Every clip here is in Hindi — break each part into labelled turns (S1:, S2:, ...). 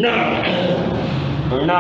S1: ना ना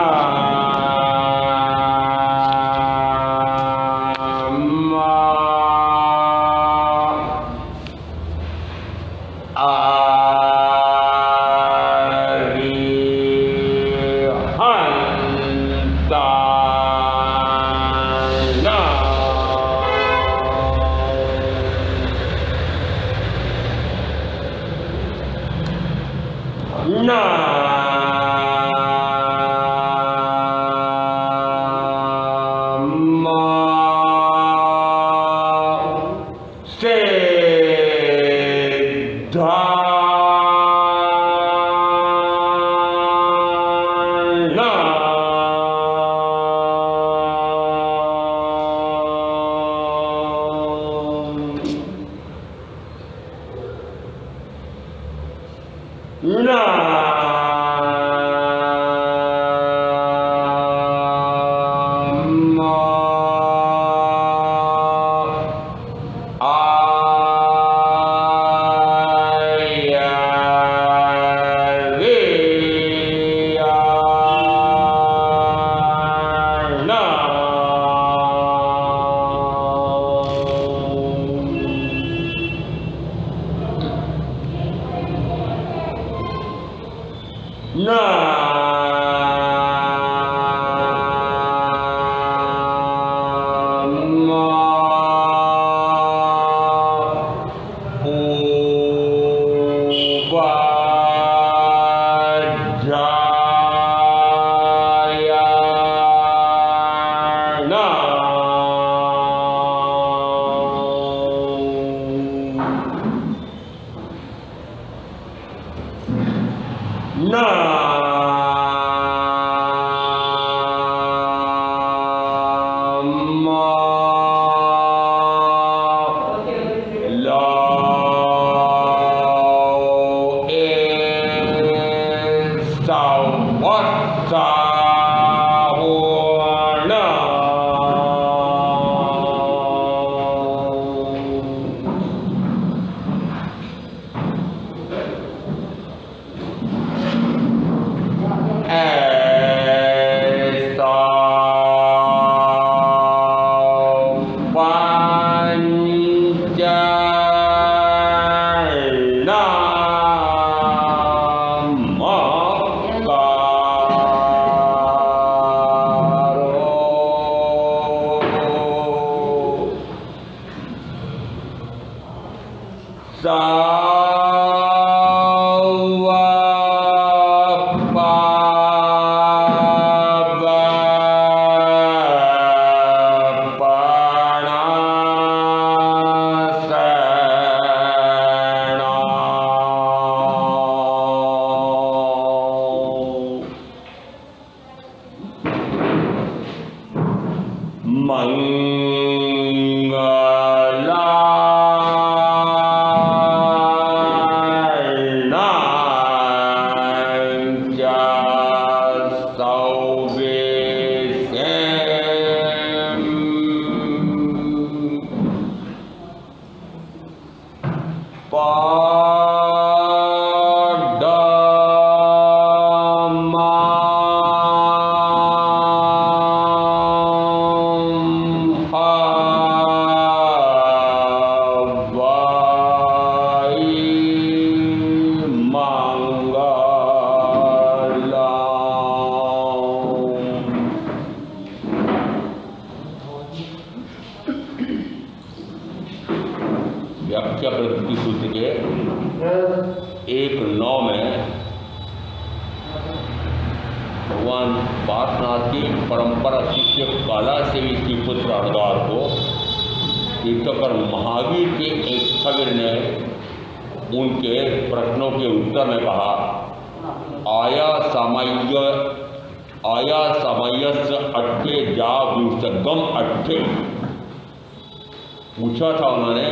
S2: पूछा था उन्होंने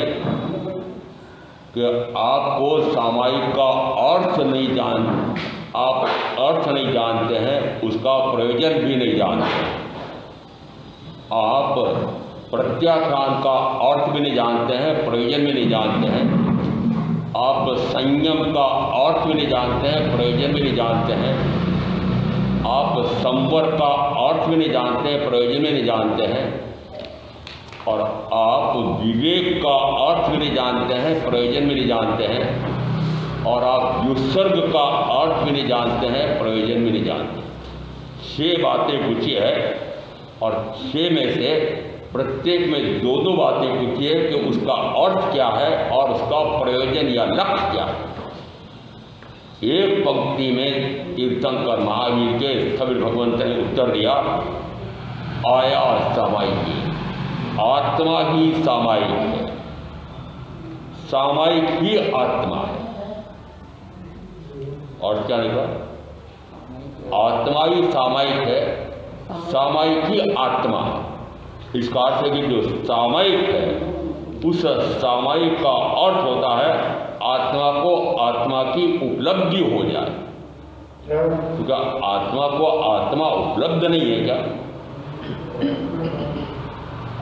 S2: कि आपको सामायिक का अर्थ नहीं आप अर्थ नहीं जानते हैं, उसका प्रयोजन भी नहीं जानते। आप प्रत्याख्यान का अर्थ भी नहीं जानते हैं, प्रयोजन भी नहीं जानते हैं। आप संयम का अर्थ भी नहीं जानते हैं, प्रयोजन भी नहीं जानते हैं। आप संवर का अर्थ भी नहीं जानते हैं, प्रयोजन भी नहीं जानते हैं। और आप विवेक का अर्थ भी नहीं जानते हैं, प्रयोजन भी नहीं जानते हैं। और आप युत्सर्ग का अर्थ भी नहीं जानते हैं, प्रयोजन भी नहीं जानते। 6 बातें पूछी है और 6 में से प्रत्येक में 2-2 बातें पूछी है कि उसका अर्थ क्या है और उसका प्रयोजन या लक्ष्य क्या है। एक पंक्ति में तीर्थंकर महावीर के कबीर भगवंत ने उत्तर दिया, आया सामायिक, आत्मा ही सामायिक है, सामायिक ही आत्मा है। और क्या लिखा? आत्मा ही सामायिक है, सामायिक ही आत्मा है। इसका अर्थ है कि जो सामायिक है उस सामायिक का अर्थ होता है आत्मा को आत्मा की उपलब्धि हो जाए। क्योंकि आत्मा को आत्मा उपलब्ध नहीं है क्या?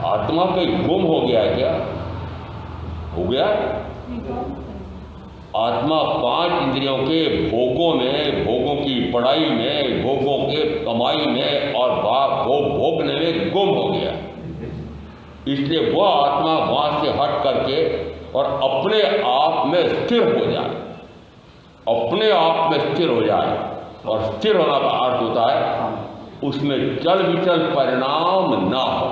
S2: आत्मा कहीं गुम हो गया है क्या? हो गया? आत्मा 5 इंद्रियों के भोगों में, भोगों की पढ़ाई में, भोगों के कमाई में और भोगने में गुम हो गया। इसलिए वह आत्मा वहाँ से हट करके और अपने आप में स्थिर हो जाए, अपने आप में स्थिर हो जाए। और स्थिर होना का अर्थ होता है उसमें चल विचल परिणाम ना हो।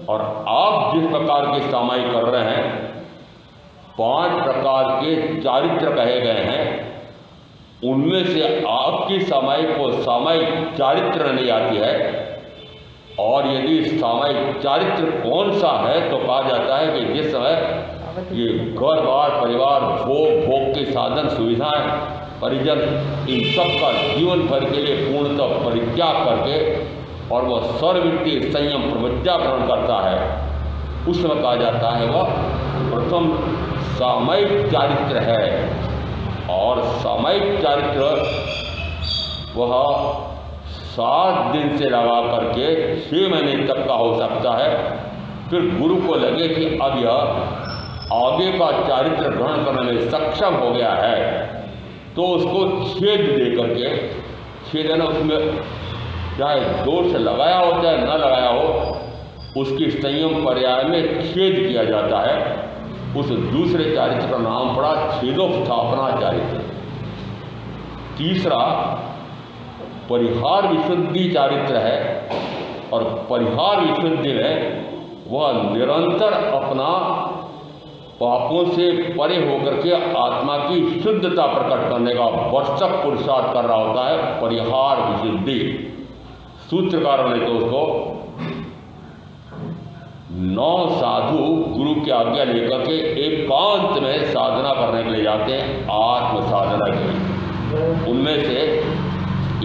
S2: और आप जिस प्रकार के सामायिक कर रहे हैं, 5 प्रकार के चारित्र कहे गए हैं, उनमें से आपकी सामायिक को सामायिक चारित्र नहीं आती है। और यदि सामायिक चारित्र कौन सा है तो कहा जाता है कि जिस समय ये घर बार परिवार भोग के साधन सुविधाएं परिजन इन सब का जीवन भर के लिए पूर्णतः परित्याग करके और वह सर्ववृत्ति संयम प्रवृत्तियां ग्रहण करता है, उस समय कहा जाता है वह प्रथम सामायिक चारित्र है। और सामायिक चारित्र वह 7 दिन से लगा करके 6 महीने तक का हो सकता है। फिर गुरु को लगे कि अब यह आगे का चारित्र ग्रहण करने में सक्षम हो गया है तो उसको छेद दे करके, छेद है ना, उसमें चाहे दोष लगाया हो चाहे न लगाया हो, उसकी संयम पर्याय में छेद किया जाता है। उस दूसरे चारित्र का नाम पड़ा छेदोत्थापना चारित्र। तीसरा परिहार विशुद्धि चारित्र है। और परिहार विशुद्धि में वह निरंतर अपना पापों से परे होकर के आत्मा की शुद्धता प्रकट करने का वर्षक पुरुषार्थ कर रहा होता है, परिहार विशुद्धि। सूत्रकारों ने तो उसको 9 साधु गुरु की आज्ञा लेकर के एकांत में साधना करने के लिए जाते हैं, आत्म साधना के लिए। उनमें से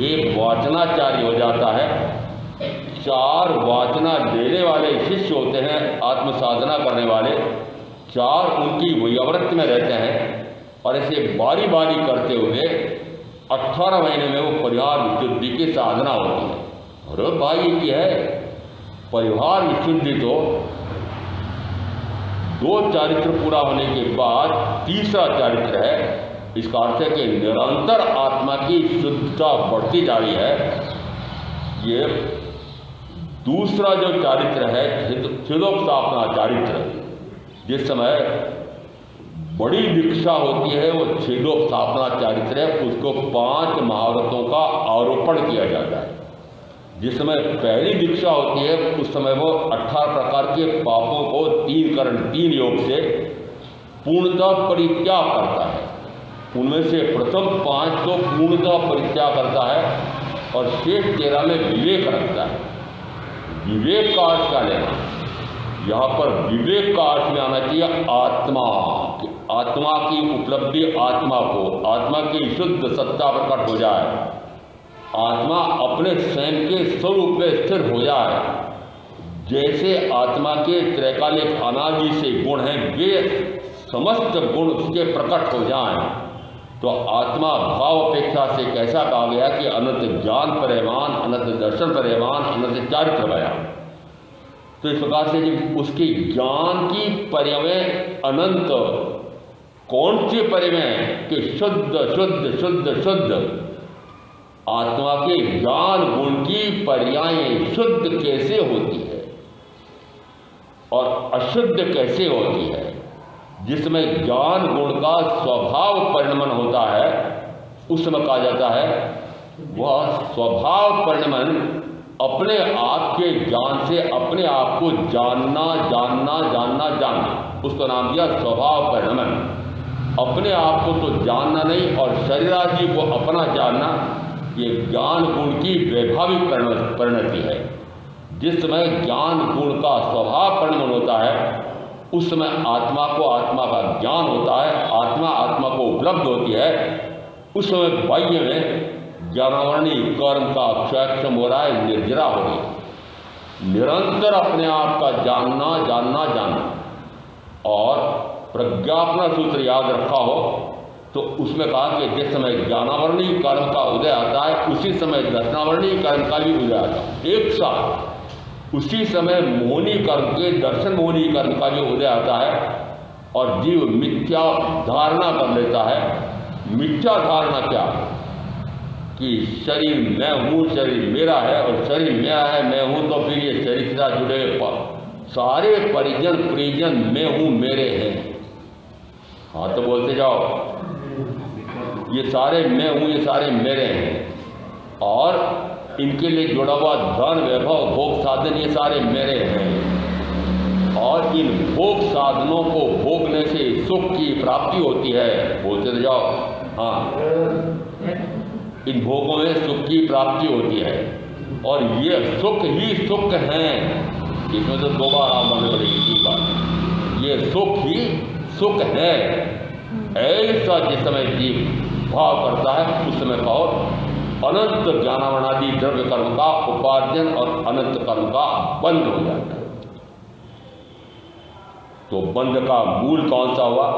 S2: एक वाचनाचार्य हो जाता है, 4 वाचना देने वाले शिष्य होते हैं आत्म साधना करने वाले, 4 उनकी वैयावृत्ति में रहते हैं। और ऐसे बारी बारी करते हुए 18 महीने में वो परिहार विशुद्धि की साधना होती है। और भाई की है परिहार विशुद्धि तो 2 चारित्र पूरा होने के बाद तीसरा चारित्र है। इसका अर्थ है कि निरंतर आत्मा की शुद्धता बढ़ती जा रही है। ये दूसरा जो चारित्र है छेदोत्थापना चारित्र, जिस समय बड़ी दीक्षा होती है वो छेदोत्थापना चारित्र है, उसको 5 महाव्रतों का आरोपण किया जाता है। जिस समय पहली दीक्षा होती है उस समय वो 18 प्रकार के पापों को 3 करण 3 योग से पूर्णतः परित्याग करता है। उनमें से प्रथम 5 तो पूर्णतः परित्याग करता है और शेष 13 में विवेक रखता है। विवेक का अर्थ क्या लेना? यहाँ पर विवेक का अर्थ में आना चाहिए आत्मा, आत्मा की उपलब्धि, आत्मा को, आत्मा की शुद्ध सत्ता प्रकट हो जाए, आत्मा अपने स्वयं के स्वरूप में स्थिर हो जाए। जैसे आत्मा के त्रैकालिक अनादि से गुण हैं, वे समस्त गुण उसके प्रकट हो जाएं, तो आत्मा भाव अपेक्षा से कैसा कहा गया कि अनंत ज्ञान परिमाण, अनंत दर्शन परिमाण, अनंत चारित्र बयान। तो इस प्रकार से जब उसके ज्ञान की पर्यवय अनंत कौन से परिमेय हैं कि शुद्ध शुद्ध शुद्ध शुद्ध आत्मा के ज्ञान गुण की पर्यायें शुद्ध कैसे होती है और अशुद्ध कैसे होती है। जिसमें ज्ञान गुण का स्वभाव परिणमन होता है उसमें कहा जाता है वह स्वभाव परिणमन अपने आप के ज्ञान से अपने आप को जानना जानना जानना जानना, उसका नाम दिया स्वभाव परिणमन। अपने आप को तो जानना नहीं और शरीरादि को अपना जानना, ये ज्ञान गुण की वैभाविक परिणति है। जिस समय ज्ञान गुण का स्वभाव परिणमन होता है उस समय आत्मा को आत्मा का ज्ञान होता है, आत्मा आत्मा को उपलब्ध होती है। उस समय बाह्य में ज्ञानावरणी कर्म का क्षयक्षम हो रहा है, निर्जरा हो रही है। निरंतर अपने आप का जानना जानना जानना। और प्रज्ञापना सूत्र याद रखा हो तो उसमें कहा कि जिस समय ज्ञानावरणी कर्म का उदय आता है उसी समय दर्शनावरणी कर्म का भी उदय आता है एक साथ। उसी समय मोहनी कर्म के दर्शन मोहनी कर्म का भी उदय आता है और जीव मिथ्या धारणा कर लेता है। मिथ्या धारणा क्या कि शरीर मैं हूँ, शरीर मेरा है और शरीर मेरा है मैं हूँ, तो फिर ये शरीर से जुड़े सारे परिजन परिजन मैं हूँ मेरे हैं। हाँ तो बोलते जाओ, ये सारे मैं हूँ ये सारे मेरे हैं और इनके लिए जुड़ा हुआ धन वैभव भोग साधन ये सारे मेरे हैं और इन भोग साधनों को भोगने से सुख की प्राप्ति होती है। बोलते तो जाओ, हाँ इन भोगों में सुख की प्राप्ति होती है और ये सुख ही सुख हैं। इसमें तो दो बार आप मानने पड़ेगी तीन बार, ये सुख ही सुख है। ऐसा जिस समय जीव भाव करता है उस समय कहो अनंत ज्ञानावरणादि द्रव्य कर्म का उपार्जन और अनंत कर्म का बंध हो जाता है। तो बंध का मूल कौन सा हुआ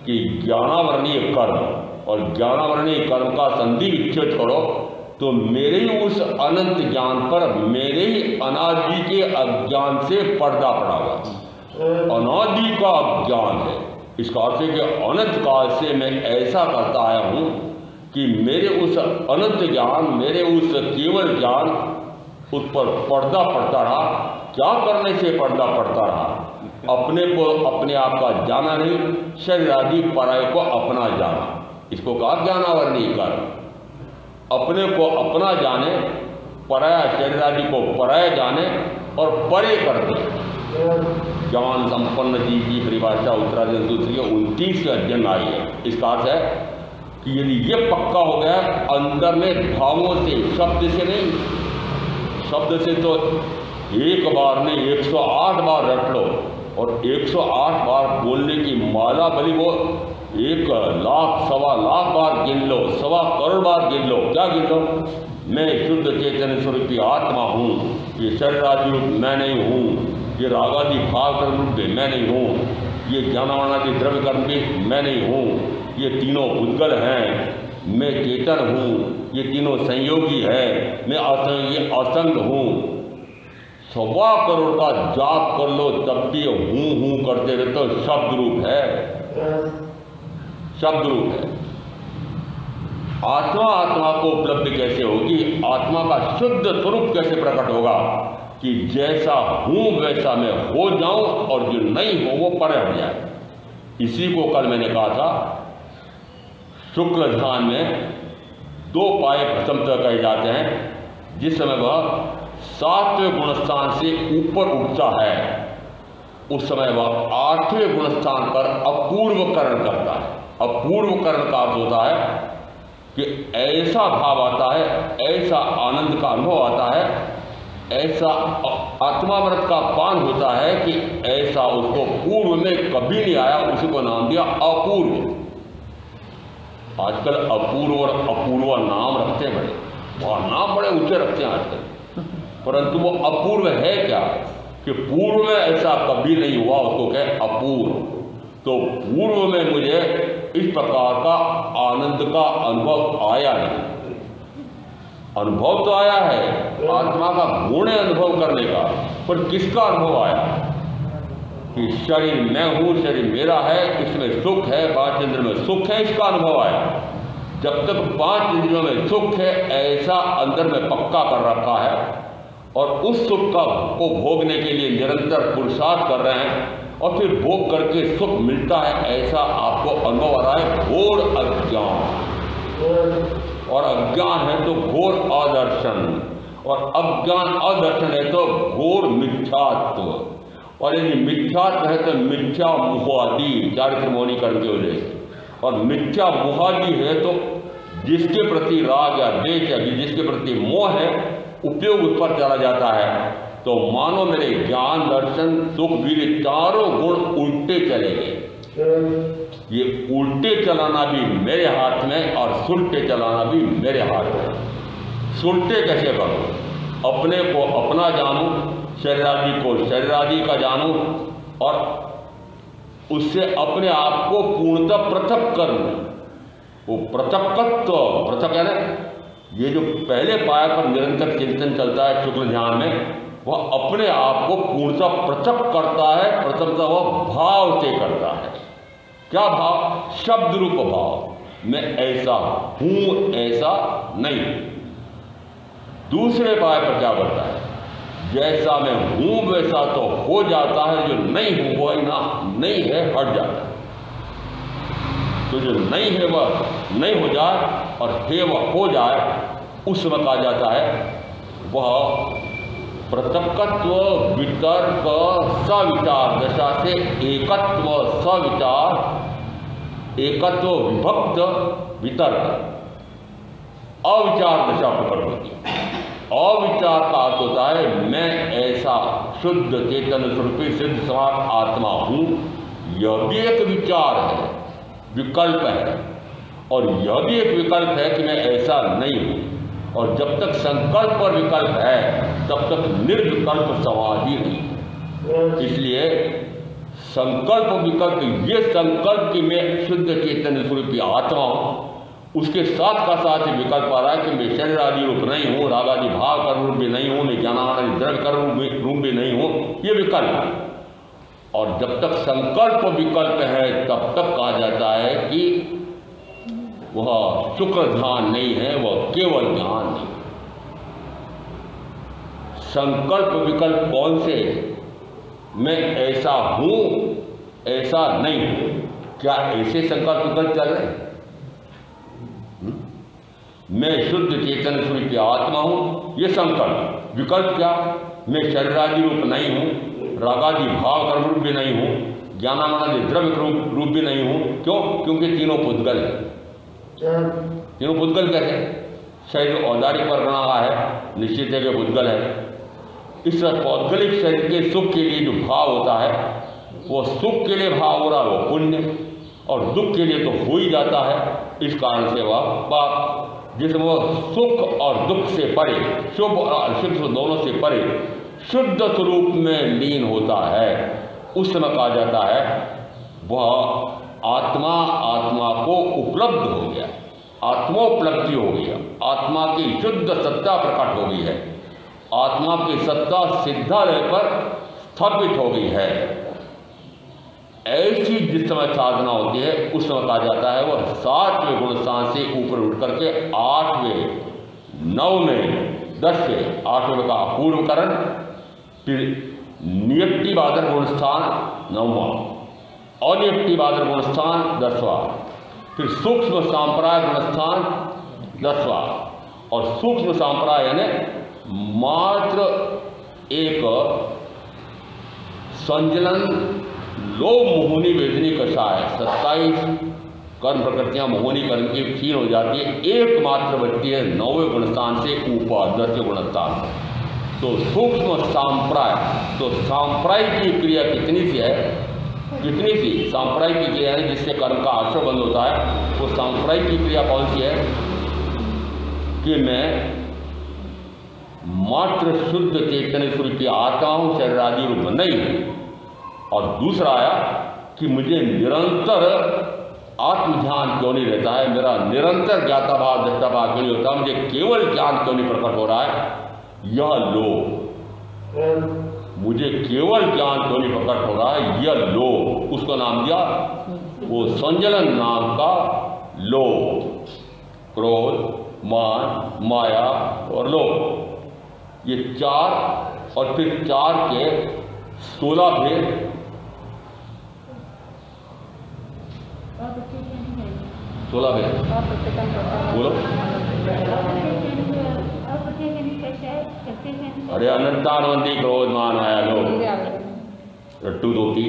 S2: कि ज्ञानावरणीय कर्म, और ज्ञानावरणीय कर्म का संधि विच्छेद करो तो मेरे ही उस अनंत ज्ञान पर मेरे ही अनादि के अज्ञान से पर्दा पड़ा हुआ। अनादि का अज्ञान है, इसका अर्थ है कि अनंत काल से मैं ऐसा करता आया हूँ कि मेरे उस अनंत ज्ञान, मेरे उस केवल ज्ञान उस पर पर्दा पड़ता रहा। क्या करने से पर्दा पड़ता रहा? अपने को अपने आप का जाना नहीं, शरीर आदि पराय को अपना जाना, इसको कहा ज्ञानावरणीय कर्म। अपने को अपना जाने, पराया शरीर आदि को पराया जाने और परे कर दे। ज्ञान संपन्न जीव की परिभाषा उत्तराधिकार सूत्र के 29 अध्ययन आई है। इसका अर्थ है कि यदि ये पक्का हो गया अंदर में भावों से, शब्द से नहीं, शब्द से तो एक बार नहीं 108 बार रट लो और 108 बार बोलने की माला भली वो 1 लाख सवा लाख बार गिन लो, सवा करोड़ बार गिन लो। क्या गिन लो? मैं शुद्ध चैतन्य स्वरूपी आत्मा हूँ, ये शरीर आदि रूप मैं नहीं हूँ, ये रागादि भाव कर्म रूप भी मैं नहीं हूँ, ये ज्ञानावरणादि द्रव्य कर्म भी मैं नहीं हूँ, ये तीनों भूतगल हैं, मैं चेतन हूँ, ये तीनों संयोगी है, मैं असंग हूँ। 1.25 करोड़ का जाप कर लो तब भी हूँ करते रहते तो शब्द रूप है, शब्द रूप है। आत्मा आत्मा को उपलब्ध कैसे होगी? आत्मा का शुद्ध स्वरूप कैसे प्रकट होगा कि जैसा हूं वैसा मैं हो जाऊं और जो नहीं हो वो परे हट जाए। इसी को कल मैंने कहा था, शुक्ल ध्यान में 2 पाए प्रथमतः कहे जाते हैं। जिस समय वह 7वें गुणस्थान से ऊपर उठता है उस समय वह 8वें गुणस्थान पर अपूर्वकरण करता है। अपूर्वकरण का अर्थ होता है कि ऐसा भाव आता है, ऐसा आनंद का अनुभव आता है, ऐसा आत्मामृत का पान होता है कि ऐसा उसको पूर्व में कभी नहीं आया। उसी को नाम दिया अपूर्व। आजकल अपूर्व और अपूर्व नाम रखते हैं बड़े, और नाम बड़े ऊंचे रखते हैं आजकल, परंतु वो अपूर्व है क्या कि पूर्व में ऐसा कभी नहीं हुआ, उसको कहे अपूर्व। तो पूर्व में मुझे इस प्रकार का आनंद का अनुभव आया नहीं। अनुभव तो आया है, आत्मा का गुण है अनुभव करने का, पर किसका अनुभव आया? कि शरीर मैं हूँ, शरीर मेरा है, इसमें सुख है, 5 इंद्रियों में सुख है, इसका अनुभव आया। जब तक 5 इंद्रियों में सुख है ऐसा अंदर में पक्का कर रखा है और उस सुख को भोगने के लिए निरंतर पुरुषार्थ कर रहे हैं और फिर भोग करके सुख मिलता है, ऐसा आपको अनुभव आ रहा है। घोर अज्ञान, और अज्ञान है तो घोर अदर्शन, और अज्ञान अदर्शन है तो घोर मिथ्यात्व, और यदि मिथ्यात्व है तो मिथ्या मुहादि, चारित्र मौनी कर्म की वजह से, और मिथ्या मुहादि है तो जिसके प्रति राग या द्वेष या जिसके प्रति मोह है उपयोग उस पर चला जाता है। तो मानो मेरे ज्ञान, दर्शन, सुख, वीर्य चारों गुण उल्टे चले गए। ये उल्टे चलाना भी मेरे हाथ में और सुलटे चलाना भी मेरे हाथ में। सुलटे कैसे करूं? अपने को अपना जानूं, शरीर आदि को शरीर आदि का जानूं, और उससे अपने आप को पूर्णतः पृथक करूं। वो पृथकत्व, पृथक है ना, ये जो पहले पाया पर निरंतर चिंतन चलता है शुक्ल ध्यान में, वह अपने आप को पूर्णतः पृथक करता है। प्रथमतः वह भाव से करता है। क्या भाव? शब्द रूप भाव, मैं ऐसा हूं, ऐसा नहीं। दूसरे पाए पर क्या करता है? जैसा मैं हूं वैसा तो हो जाता है, जो नहीं हूं वो ना नहीं है, हट जाता है। तो जो नहीं है वह नहीं हो जाए और हे वह हो जाए, उस समय कहा जाता है वह पृथकत्व वितर्क सविचार दशा से एकत्व सविचार, एकत्व विभक्त वितर्क अविचार दशा प्रकट होती है। अविचार का अर्थ होता है मैं ऐसा शुद्ध चेतन स्वरूपी सिद्ध समाज आत्मा हूं। यह भी एक विचार है, विकल्प है, और यह भी एक विकल्प है कि मैं ऐसा नहीं हूं। और जब तक संकल्प और विकल्प है तब तक निर्विकल्प समाधि नहीं। इसलिए संकल्प विकल्प, ये संकल्प कि मैं शुद्ध चेतन स्वरूपी आत्मा हूं, उसके साथ का साथ ही विकल्प आ रहा है कि मैं शरीर आदि रूप नहीं हूँ, राग आदि भाव कर्म रूप भी नहीं हूँ, मैं ज्ञानादि द्रव्य कर्म रूप भी नहीं हूँ, ये विकल्प है। और जब तक संकल्प विकल्प है तब तक कहा जाता है कि वह शुक्र ध्यान नहीं है, वह केवल ध्यान नहीं। संकल्प विकल्प कौन से? मैं ऐसा हूँ, ऐसा नहीं हूँ। क्या ऐसे संकल्प विकल्प चल रहे हैं? मैं शुद्ध चेतन स्वरूपी आत्मा हूँ, ये संकल्प। विकल्प क्या? मैं शरीर आदि रूप नहीं हूँ, रागादि भाव कर्म रूप भी नहीं हूँ, ज्ञानादि द्रव्य रूप भी नहीं हूँ। क्यों? क्योंकि तीनों पुद्गल है। तीनों पुद्गल कैसे? शरीर औदारिक परगणा है, निश्चित है कि पुद्गल है। इस पौद्गलिक शरीर के सुख के लिए जो भाव होता है, वो सुख के लिए भाव हो रहा है वो पुण्य, और दुख के लिए तो हो ही जाता है। इस कारण से वह पाप, जिसमें वह सुख और दुख से परे, शुभ और अशुभ दोनों से परे शुद्ध स्वरूप में लीन होता है, उस समय कहा जाता है वह आत्मा आत्मा को उपलब्ध हो गया, आत्मोपलब्धि हो गया, आत्मा की शुद्ध सत्ता प्रकट हो गई है, आत्मा की सत्ता सिद्धालय पर स्थापित हो गई है। ऐसी जिस समय साधना होती है उस समय कहा जाता है वह 7वें गुण स्थान से ऊपर उठ करके 8वें, 9वें, 10वें, 8वें का अपूर्वकरण, फिर नियक्तिवादर गुण स्थान 9वां, अनियक्तिवादर गुण स्थान 10वां, फिर सूक्ष्म सांप्राय गुण स्थान 10वां, और सूक्ष्म सांप्राय यानी मात्र एक संजलन लोभ मोहनी वेदनी कषाय, 27 कर्म प्रकृतियां मोहनी कर्म की क्षीण हो जाती है, एकमात्र बचती है 9वें गुणस्थान से ऊपर 10वें गुणस्थान। तो सूक्ष्म सांप्राय, तो सांप्राय की क्रिया कितनी सी है? कितनी सी सांप्राय की क्रिया है जिससे कर्म का आश्रय बंद होता है। वो सांप्राय की क्रिया कौन सी है? कि मैं मात्र शुद्ध चेतन स्वरूपी आत्मा हूँ, शरीर आदि रूप नहीं। और दूसरा आया कि मुझे निरंतर आत्मध्यान क्यों नहीं रहता है, मेरा निरंतर ज्ञाता भाव दृष्टा भाव क्यों नहीं होता, मुझे केवल ज्ञान क्यों नहीं प्रकट हो रहा है? यह लोभ, मुझे केवल ज्ञान क्यों नहीं प्रकट हो रहा है, यह लोभ, उसका नाम दिया वो संजलन नाम का लोभ। क्रोध, मान, माया और लोभ, ये चार और फिर चार के 16 भेद। 16 भेद बोलो। अरे अनंतानवंती क्रोध मान माया लोभ, रट्टू धोती।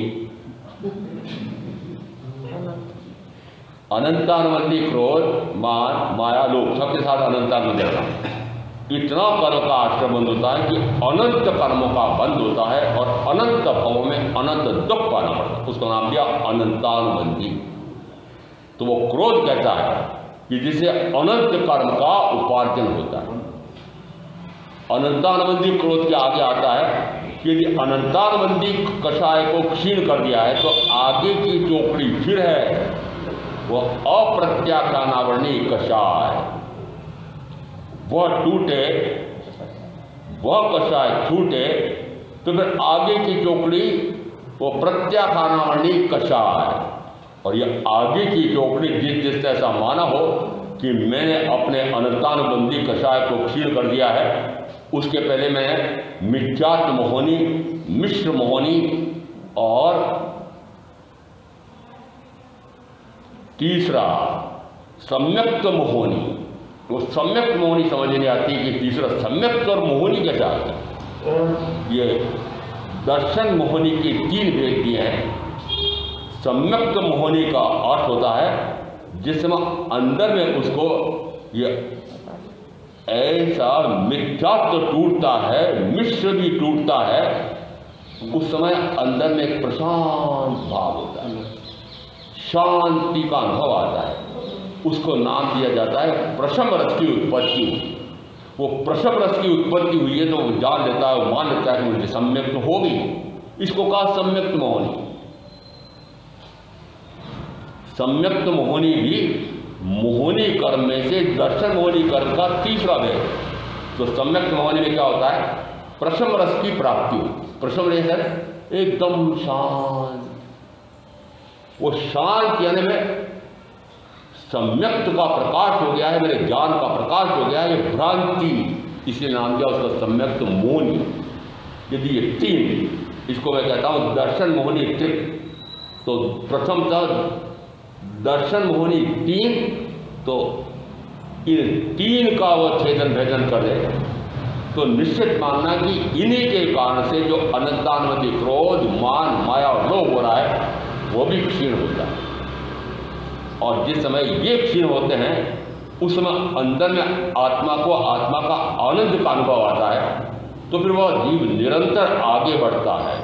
S2: अनंतानवंती क्रोध मान माया लोभ, सबके साथ अनंतानवंती रखा। इतना कर्म का आश्रम बंद होता है कि अनंत कर्मों का बंद होता है और अनंत भवों में अनंत दुख पाना पड़ता है। उसका नाम दिया अनंतानुबंधी। तो वो क्रोध कहता है कि जिसे अनंत कर्म का उपार्जन होता है। अनंतानुबंधी क्रोध के आगे आता है कि यदि अनंतानुबंधी कषाय को क्षीण कर दिया है तो आगे की चोपड़ी फिर है वो अप्रत्याख्यानावर्णी कषाय, वह टूटे, वह कषाय छूटे तो फिर आगे की चौकड़ी वो प्रत्याख्यानावर्णी कषाय। और ये आगे की चौकड़ी जिस ऐसा माना हो कि मैंने अपने अनंतानुबंधी कषाय को क्षीण कर दिया है, उसके पहले मैं मिथ्यात्व मोहनी, मिश्र मोहनी और तीसरा सम्यक्त मोहनी। वो सम्यक्त मोहनी समझ नहीं आती कि तीसरा सम्यक्त और मोहनी कैसा आता है। ये दर्शन मोहनी की 3 भेद दिए हैं। सम्यक्त मोहनी का अर्थ होता है जिसमें अंदर में उसको ये ऐसा मिथ्यात्व टूटता है, मिश्र भी टूटता है, उस समय अंदर में एक प्रशांत भाव होता है, शांति का अनुभव आता है। उसको नाम दिया जाता है प्रशम रस की उत्पत्ति। वो प्रशम रस की उत्पत्ति हुई है तो वो जान लेता है, वो मान लेता है कि मुझे सम्यक्त होगी। इसको कहा सम्यक्त मोहनी। सम्यक्त मोहनी भी मोहनी कर्म में से दर्शन मोहनी कर्म का तीसरा भेद। तो सम्यक्त मोहनी में क्या होता है, प्रशम रस की प्राप्ति होती। प्रशम रस है एकदम शांत। वो शांत यानी में सम्यक्त का प्रकाश हो गया है, मेरे ज्ञान का प्रकाश हो गया है, ये भ्रांति, इसलिए नाम दिया उसका सम्यक्त मोहनी। यदि ये 3, इसको मैं कहता हूँ दर्शन मोहनी त्रिक। तो प्रथम था दर्शन मोहनी 3, तो इन 3 का वो छेदन भेदन कर दे तो निश्चित मानना कि इन्हीं के कारण से जो अनंतानुबंधी क्रोध, मान, माया और लोभ हो रहा है वो भी क्षीण होता है। और जिस समय ये क्षीण होते हैं उस समय अंदर में आत्मा को आत्मा का आनंद का अनुभव आता है। तो फिर वह जीव निरंतर आगे बढ़ता है।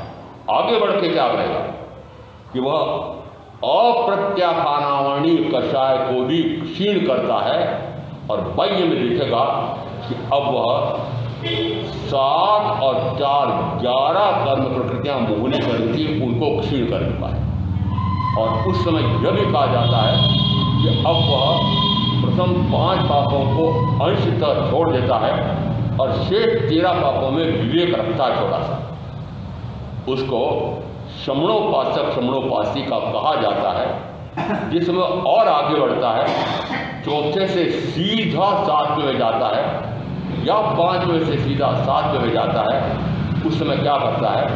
S2: आगे बढ़ के क्या करेगा कि वह अप्रत्याख्यानावर्णी कषाय को भी क्षीण करता है और बाह्य में देखेगा कि अब वह 7 और 4 11 कर्म प्रकृतियां मोहनी कर थी, उनको क्षीण कर चुका है। और उस समय यह भी कहा जाता है कि अब वह प्रथम 5 पापों को अंशतः छोड़ देता है और शेष 13 पापों में विवेक रखता है थोड़ा सा। उसको श्रमणोपासक श्रमणोपासी का कहा जाता है, जिसमें और आगे बढ़ता है। 4 से सीधा 7 में जाता है या 5 से सीधा 7 में जाता है। उस समय क्या करता है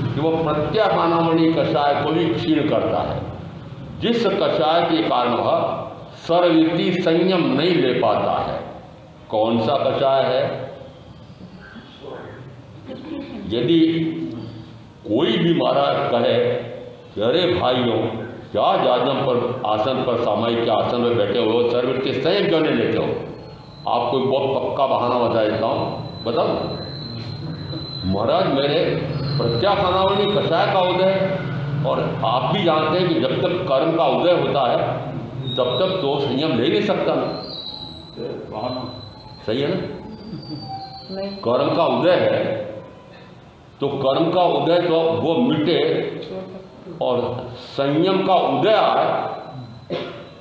S2: कि वो प्रत्याख्यानावर्णी कषाय को भी क्षीण करता है, जिस कषाय के कारण वह सर्ववृत्ति संयम नहीं ले पाता है। कौन सा कषाय है? यदि कोई भी महाराज कहे कि अरे भाइयों क्या जाजम पर आसन पर सामायिक के आसन में बैठे हो, सर्ववृत्ति संयम क्यों नहीं लेते हो? आपको बहुत पक्का बहाना बता देता हूँ, बताओ। महाराज मेरे प्रत्याख्यानावर्णी कषाय का उदय है और आप भी जानते हैं कि जब तक कर्म का उदय होता है तब तक तो संयम ले नहीं सकता ना। सही है ना? कर्म का उदय है तो कर्म का उदय तो वो मिटे और संयम का उदय आए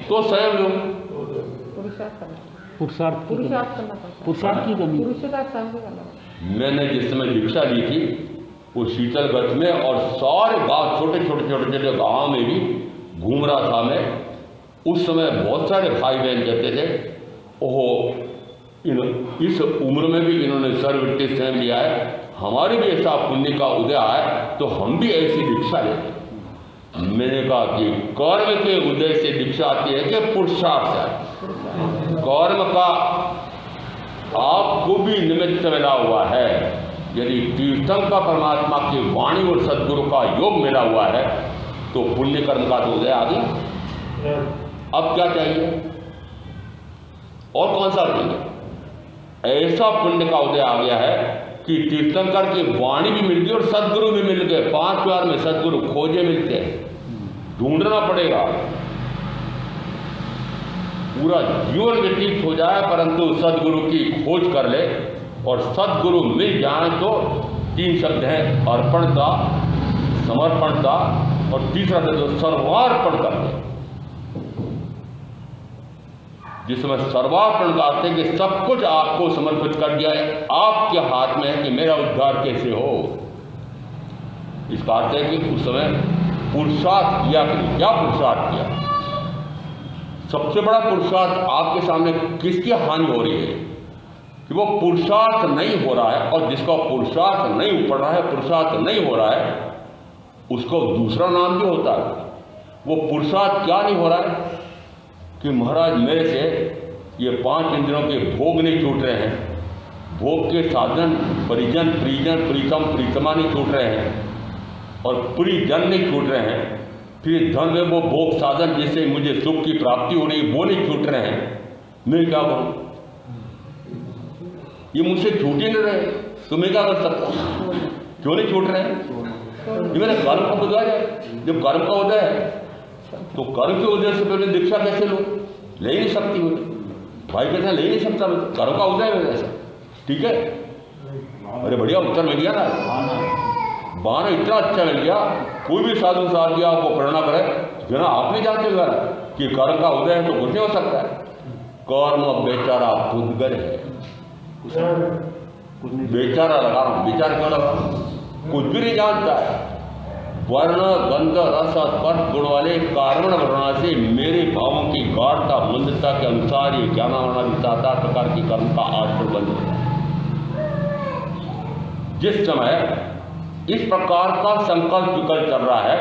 S2: तो संयम लो। पुरुषार्थ की कमी। मैंने जिस समय दीक्षा ली थी उस शीतल गत में, और सारे गांव छोटे छोटे गाँव में भी घूम रहा था मैं। उस समय बहुत सारे भाई बहन कहते थे ओहो इस उम्र में भी इन्होंने सर्ववृत्ति स्वयं लिया है, हमारे भी ऐसा पुण्य का उदय आए तो हम भी ऐसी दीक्षा लेते। मैंने कहा कि कर्म के उदय से दीक्षा आती है कि पुरुषार्थ से? कर्म का आपको भी निमित्त मिला हुआ है। यदि तीर्थंकर परमात्मा की वाणी और सदगुरु का योग मिला हुआ है तो पुण्य कर्म का तो उदय आ गया। अब क्या चाहिए और कौन सा पुण्य? ऐसा पुण्य का उदय आ गया है कि तीर्थंकर की वाणी भी मिल गई और सदगुरु भी मिल गए। 5 बार में सदगुरु खोजे मिलते हैं, ढूंढना पड़ेगा, पूरा जीवन व्यतीत हो जाए परंतु सदगुरु की खोज कर ले। और सदगुरु मिल जाए तो 3 शब्द हैं, अर्पणता, समर्पणता और तीसरा शब्द सर्वार्पण कर दे। जिसमें सर्वार्पण का अर्थ है कि सब कुछ आपको समर्पित कर दिया है, आपके हाथ में है कि मेरा उद्धार कैसे हो। इसका अर्थ है कि उस समय पुरुषार्थ किया कि नहीं। क्या पुरुषार्थ किया? सबसे बड़ा पुरुषार्थ आपके सामने किसकी हानि हो रही है कि वो पुरुषार्थ नहीं हो रहा है, और जिसका पुरुषार्थ नहीं पड़ रहा है, पुरुषार्थ नहीं हो रहा है, उसको दूसरा नाम भी होता है। वो पुरुषार्थ क्या नहीं हो रहा है कि महाराज मेरे से ये 5 इंद्रियों के भोग नहीं छूट रहे हैं, भोग के साधन परिजन प्रिजन प्रीतम प्रीतमा नहीं छूट रहे हैं, और परिजन नहीं छूट रहे हैं, फिर धन में वो भोग साधन जिससे मुझे सुख की प्राप्ति हो रही है वो नहीं छूट रहे हैं। मैं क्या करूँ? ये मुझसे छूट ही नहीं रहे तो मैं क्या कर सकता हूँ? क्यों नहीं छूट रहे हैं? ये मेरे कर्म का उदय है। जब कर्म का उदय है तो कर्म के उदय से पहले दीक्षा कैसे लो? ले ही नहीं सकती मुझे। भाई कहते हैं ले ही नहीं सकता, कर्म का उदय है ऐसा। ठीक है, अरे बढ़िया उत्तर मिल गया ना, बहाना इतना अच्छा मिल गया। कोई भी साधु साधु आपको प्रेरणा करे जना आप नहीं जानते कि कर्म का उदय है तो कुछ नहीं हो सकता है। कर्म बेचारा खुदगर है, बेचारा लगा रहा हूँ, विचार क्यों लगा, कुछ भी नहीं जानता है। वर्ण गंध रस स्पर्श गुण वाले कारण वर्णा से मेरे भावों की गाढ़ता मंदता के अनुसार ये ज्ञानावरण 7 प्रकार की कर्म का आश्रय बन जाता है। जिस समय इस प्रकार का संकल्प विकल्प चल रहा है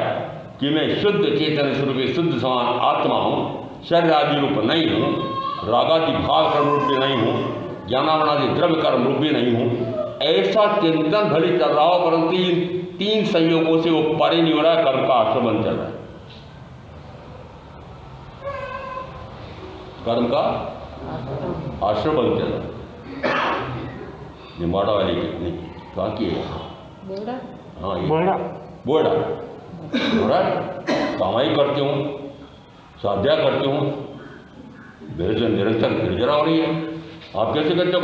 S2: कि मैं शुद्ध चेतन स्वरूप शुद्ध समान आत्मा हूँ, शरीर आदि रूप नहीं हूँ, रागादि भाव कर्म रूप भी नहीं हूँ, ज्ञानावरणादि द्रव्य कर्म रूप भी नहीं हूँ, ऐसा चिंतन भली चल रहा हो परंतु इन 3 संयोगों से वो परे नहीं हो रहा है, कर्म का आश्रमण चल रहा है। कर्म का आश्रमण चल रहा है। निमाड़ा वाली कितनी कहाँ की है? हाँ ये बोड़ा कमाई करती हूँ, साध्या करती हूँ, निरंतर निर्जरा हो रही है। आप कैसे करते हो?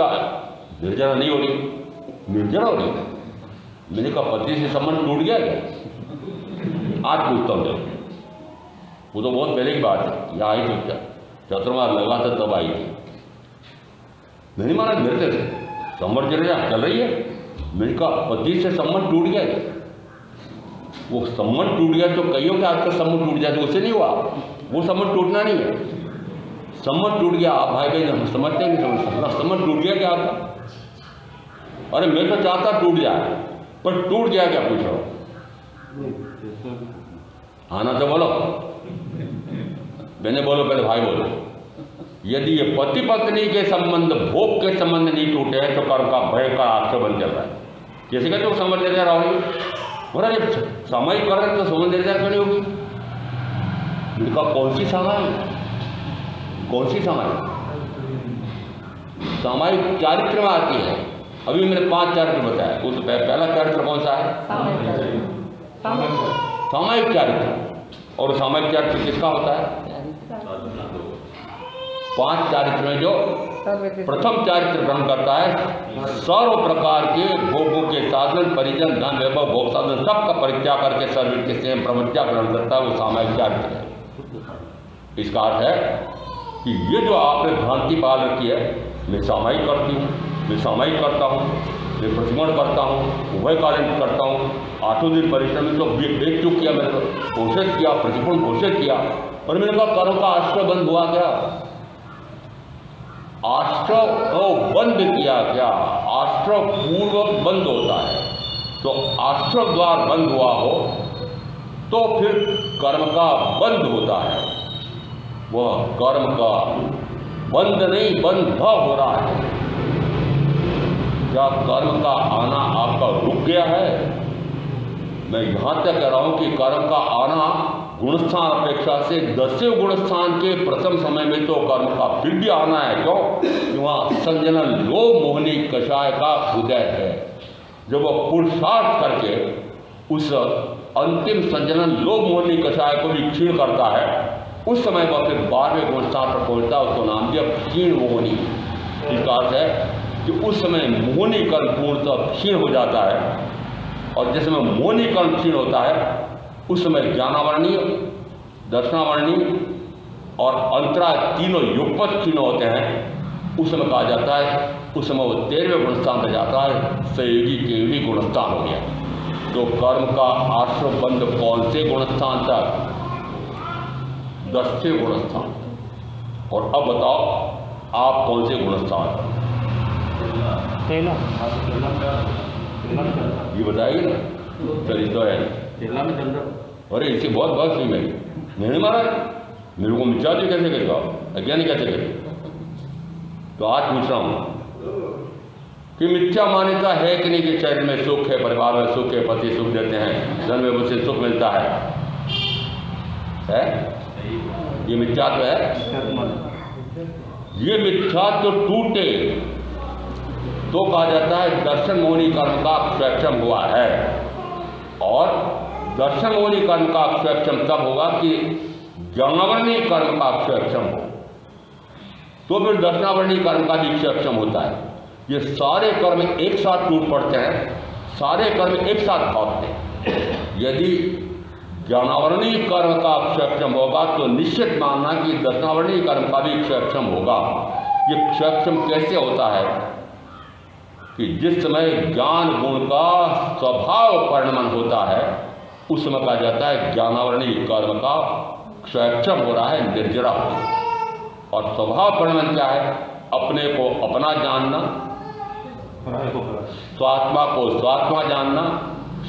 S2: निर्जरा नहीं हो रही, निर्जरा हो रही। मैंने कहा पति से संबंध टूट गया क्या? आज पूछता हूँ, वो तो बहुत पहले की बात है, यहाँ आई थी, चतुर्मास लगा था तब आई थी। मैंने माना मेरे से संबंध चल रही है। मैंने कहा पति से संबंध टूट गया क्या? वो संबंध टूट गया तो कईयों के हाथ का संबंध टूट जाए तो उससे नहीं हुआ, वो संबंध टूटना नहीं है। संबंध टूट गया, आप भाई बहन हम समझते नहीं, समझ सकता संबंध टूट गया क्या आपका? अरे मैं तो चाहता टूट जाए, पर टूट गया क्या पूछ रहा हूँ? आना तो बोलो, मैंने बोलो पहले भाई बोलो। यदि ये पति पत्नी के संबंध भोग के संबंध नहीं टूटे हैं तो कर्म का भय का आश्रमण चल रहा है। कैसे कहते हो समझ लेते राहुल? बोला जब सामायिक कर रहे तो समझ लेते क्यों नहीं होगी? उनका कौन सी सामायिक? कौन सी सामायिक? सामायिक चारित्र में आती है। अभी मैंने 5 चारित्र बताया, वो तो पहला चारित्र कौन सा है? सामायिक चारित्र। और सामायिक चारित्र किसका होता है? 5 चारित्र में जो प्रथम चारित्र ग्रहण करता है, सर्व प्रकार के भोगों के साधन परिजन धन वैभव भोग साधन सबका परित्याग करके सर्वृत्ति से प्रवृत्तियां ग्रहण करता है, वो सामायिक चारित्र है। इसका अर्थ है कि ये जो आपने भ्रांति पाल रखी है, मैं सामायिक करती हूँ, मैं सामायिक करता हूँ, मैं प्रश्रमण करता हूँ, उभयकालीन करता हूँ, 8 दिन परिश्रम तो बेच चुक किया, मैंने घोषित किया, प्रतिपूर्ण घोषित किया, और मैंने कहा कर्म का आश्रय बंद हुआ क्या? आश्रय को बंद किया क्या? आश्रय पूर्वक बंद होता है, तो आश्रय द्वार बंद हुआ हो तो फिर कर्म का बंद होता है। वह कर्म का बंद नहीं, बंध हो रहा है। क्या कर्म का आना आपका रुक गया है? मैं यहाँ तक कह रहा हूँ कि कर्म का आना गुणस्थान अपेक्षा से 10वें गुणस्थान के प्रथम समय में तो कर्म का फिर भी आना है। क्यों? वहाँ संजनन लोभ मोहनी कषाय का उदय है। जब वह पुरुषार्थ करके उस अंतिम संजनन लोभ मोहनी कषाय को भी क्षीण करता है, उस समय वह फिर 12वें गुणस्थान पर पहुँचता है। उसको नाम दिया क्षीण मोहनी। इसका अर्थ है कि उस समय मोहनी कर्म पूर्णतः क्षीण हो जाता है, और जिस समय मोहनी कर्म क्षीण होता है उस समय ज्ञानावरणीय, दर्शनावरणीय और अंतराय तीनों युगपत क्षीण होते हैं। उस समय कहा जाता है, उस समय वो 13वें गुणस्थान पर जाता है, संयोगी केवली गुणस्थान हो गया। तो कर्म का आश्रय बंद कौन से गुणस्थान तक? 10वें गुणस्थान। और अब बताओ आप कौन से गुणस्थान? ये बताइए ना। चलिए तो है अरे इसे बहुत बात सुनी नहीं महाराज, मेरे को मिथ्या जी कैसे करेगा, अज्ञानी कैसे करेगा? तो आज पूछ रहा हूँ कि मिथ्या मान्यता है कि नहीं कि शरीर में सुख है, परिवार में सुख है, पति सुख देते हैं, धन में मुझसे सुख मिलता है? ये मिथ्यात्व है। ये मिथ्यात्व टूटे तो कहा जाता है दर्शन मोहनी कर्म का अक्षयक्षम हुआ है। और दर्शन मोहनी कर्म का अक्षयक्षम तब होगा कि ज्ञानावरणीय कर्म का अक्षयक्षम हो, तो फिर दर्शनावरणीय कर्म का भी अक्षयक्षम होता है। ये सारे कर्म एक साथ टूट पड़ते हैं, सारे कर्म एक साथ भागते हैं। यदि ज्ञानावरणीय कर्म का अक्षयक्षम होगा तो निश्चित मानना कि दर्शनावरणीय कर्म का भी अक्षयक्षम होगा। ये अक्षयक्षम कैसे होता है कि जिस समय ज्ञान गुण का स्वभाव परिणमन होता है उस समय कहा जाता है ज्ञानावरणीय कर्म का क्षयक्षम हो रहा है, निर्जरा हो रहा है। और स्वभाव परिणमन क्या है? अपने को अपना जानना, स्वात्मा को स्वात्मा जानना,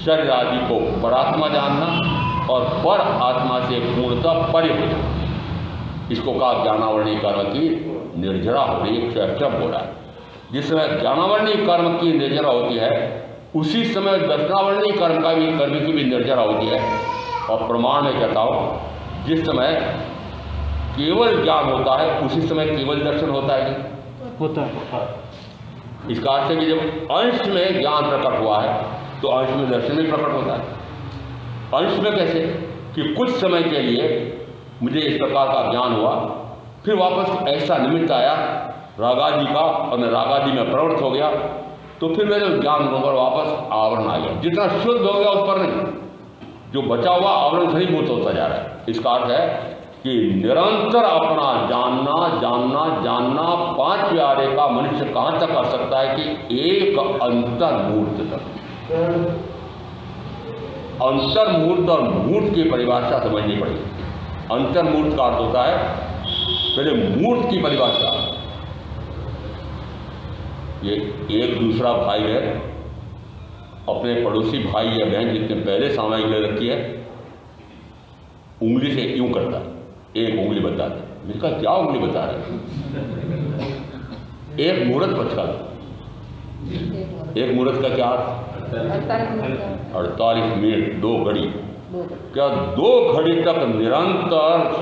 S2: शरीर आदि को परात्मा जानना, और पर आत्मा से पूर्णतः परे हो जाना। इसको कहा ज्ञानावरणीय कर्म की निर्जरा हो रही है, क्षयक्षम हो रहा है। जिस समय ज्ञानावरणीय कर्म की निर्जरा होती है उसी समय दर्शनावरणीय कर्म की भी निर्जरा होती है। और प्रमाण में कहता हूँ जिस समय केवल ज्ञान होता है उसी समय केवल दर्शन होता है।
S3: होता है।
S2: इसका अर्थ है कि जब अंश में ज्ञान प्रकट हुआ है तो अंश में दर्शन भी प्रकट होता है। अंश में कैसे कि कुछ समय के लिए मुझे इस प्रकार का ज्ञान हुआ, फिर वापस ऐसा निमित्त आया रागादि का और मैं रागादि में प्रवृत्त हो गया, तो फिर मेरे ज्ञान गुण पर वापस आवरण आ गया। जितना शुद्ध हो गया उस पर नहीं, जो बचा हुआ आवरण घनीभूत होता जा रहा है। इसका अर्थ है कि निरंतर अपना जानना जानना जानना 5 प्यारे का मनुष्य कहाँ तक कर सकता है कि एक अंतर्मूर्त तक। अंतर्मूर्त और मूर्त की परिभाषा समझनी पड़ेगी। अंतर्मूर्त का अर्थ होता है पहले मूर्त की परिभाषा। ये एक दूसरा भाई है, अपने पड़ोसी भाई या बहन जितने पहले सामयिक ले रखी है, उंगली से यूं करता है, एक उंगली बताता है। मैंने कहा क्या उंगली बता रहे हैं? एक मुहूर्त बचका। एक मुहूर्त का क्या अर्थ? 48 मिनट, 2 घड़ी। क्या 2 घड़ी तक निरंतर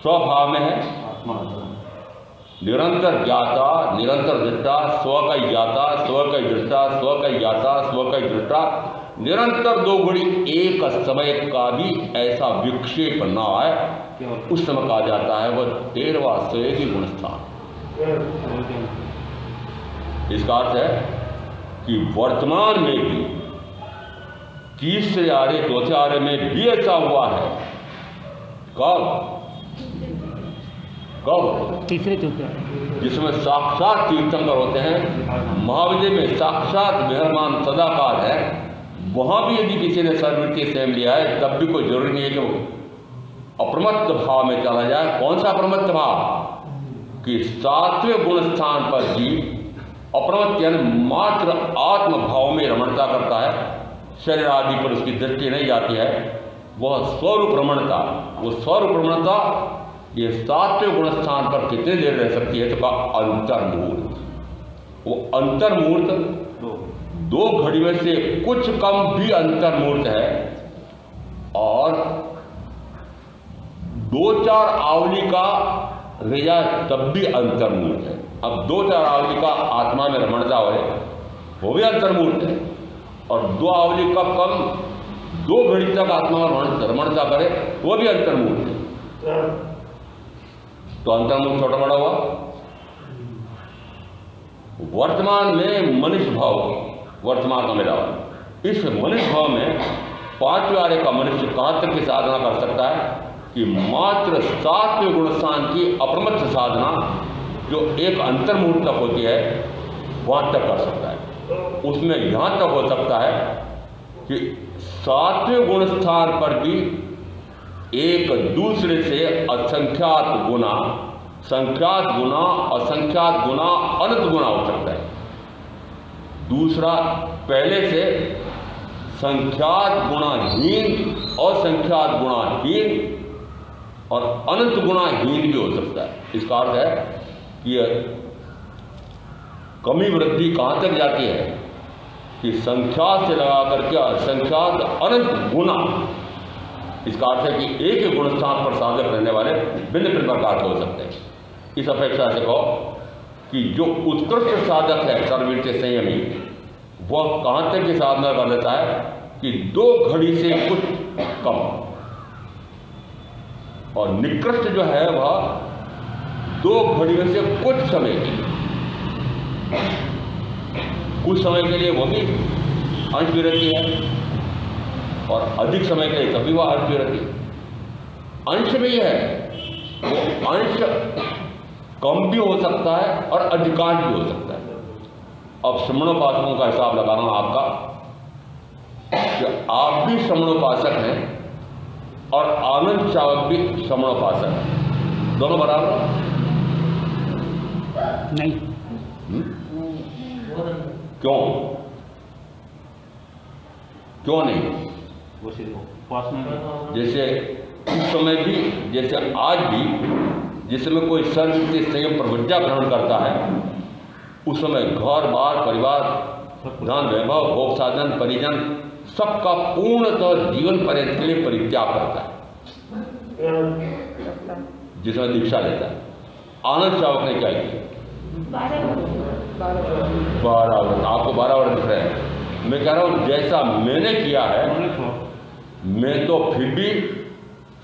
S2: स्वभाव में है, निरंतर ज्ञाता, निरंतर दृष्टा, स्व का ज्ञाता, स्व का दृष्टा, स्व का ज्ञाता, स्व का दृष्टा, निरंतर 2 घड़ी एक समय का भी ऐसा विक्षेप न आए, उस समय कहा जाता है वह 13वां स्वयं गुणस्थान। इसका अर्थ है कि वर्तमान में भी तीसरे आर्य चौथे आर्य में भी ऐसा हुआ है। कब? तीसरे चौथे जिसमें साक्षात तीर्थंकर होते हैं, महाविद्य में साक्षात मेहरबान सदाकार है, वहाँ भी यदि किसी ने सर्ववृत्ति संयम लिया है तब भी कोई जरूरी नहीं है कि वो अप्रमत्त भाव में चला जाए। कौन सा अप्रमत्त भाव? कि सातवें गुण स्थान पर भी अप्रमत्त यानी मात्र आत्म भाव में रमणता करता है, शरीर आदि पर उसकी दृष्टि नहीं जाती है। वह स्वरूप रमणता, वो स्वरूप रमणता ये सातवें गुण स्थान पर कितनी देर रह सकती है? तो कहा अंतर्मुहूर्त। वो अंतर्मुहूर्त 2 घड़ी में से कुछ कम भी अंतर्मुहूर्त है, और 2-4 आवली का रेजा तब भी अंतर्मुहूर्त है। अब 2-4 आवली का आत्मा में रमणता हो, वो भी अंतर्मुहूर्त है, और 2 आवली का कम 2 घड़ी तक आत्मा में रमणता करे वो भी अंतर्मुहूर्त है। तो अंतर्मुहूर्त छोटा बड़ा हुआ। वर्तमान में मनुष्य भाव, वर्तमान का मिलावा, इस मनुष्य भाव में 5वें आर्य का मनुष्य कहाँ तक की साधना कर सकता है? कि मात्र 7वें गुणस्थान की अप्रमत्त साधना जो एक अंतर्मुहूर्त तक होती है वहाँ तक कर सकता है। उसमें यहाँ तक हो सकता है कि 7वें गुणस्थान पर भी एक दूसरे से असंख्यात गुना, संख्यात गुना, असंख्यात गुना, अनंत गुना हो सकता है। दूसरा, पहले से संख्यात गुणाहीन, असंख्यात गुणाहीन और अनंत गुणाहीन भी हो सकता है। इसका अर्थ है कि कमी वृद्धि कहाँ तक जाती है? कि संख्यात से लगा करके असंख्यात अनंत गुना। इसका अर्थ है कि एक ही गुणस्थान पर साधक रहने वाले भिन्न भिन्न प्रकार के हो सकते हैं। इस अपेक्षा से कहो कि जो उत्कृष्ट साधक है सर्ववृत्ति संयमी, वह कहाँ तक की साधना कर लेता है? कि 2 घड़ी से कुछ कम, और निकृष्ट जो है वह 2 घड़ियों से कुछ समय के लिए, कुछ समय के लिए वो भी अंश विरति है, और अधिक समय के लिए तभी वह अंश विरति। अंश में ही है, वो अंश कम भी हो सकता है और अधिकांश भी हो सकता है। अब श्रमणोपासकों का हिसाब लगाना आपका, कि आप भी श्रमणोपासक हैं और आनंद चावक भी श्रमणोपासक है, दोनों बराबर
S3: नहीं।
S2: क्यों? क्यों नहीं? जैसे इस समय भी, जैसे आज भी, जिस समय कोई सर्ववृत्ति संयम प्रवृत्तियां ग्रहण करता है, उस समय घर बार परिवार धन वैभव भोग साधन परिजन सबका पूर्णतः जीवन पर्यंत के लिए परित्याग करता है जिसमें दीक्षा लेता है। आनंद चावक ने क्या किया? 12 वर्ष। आपको 12 वर्ष दिख रहे हैं। मैं कह रहा हूं जैसा मैंने किया है, मैं तो फिर भी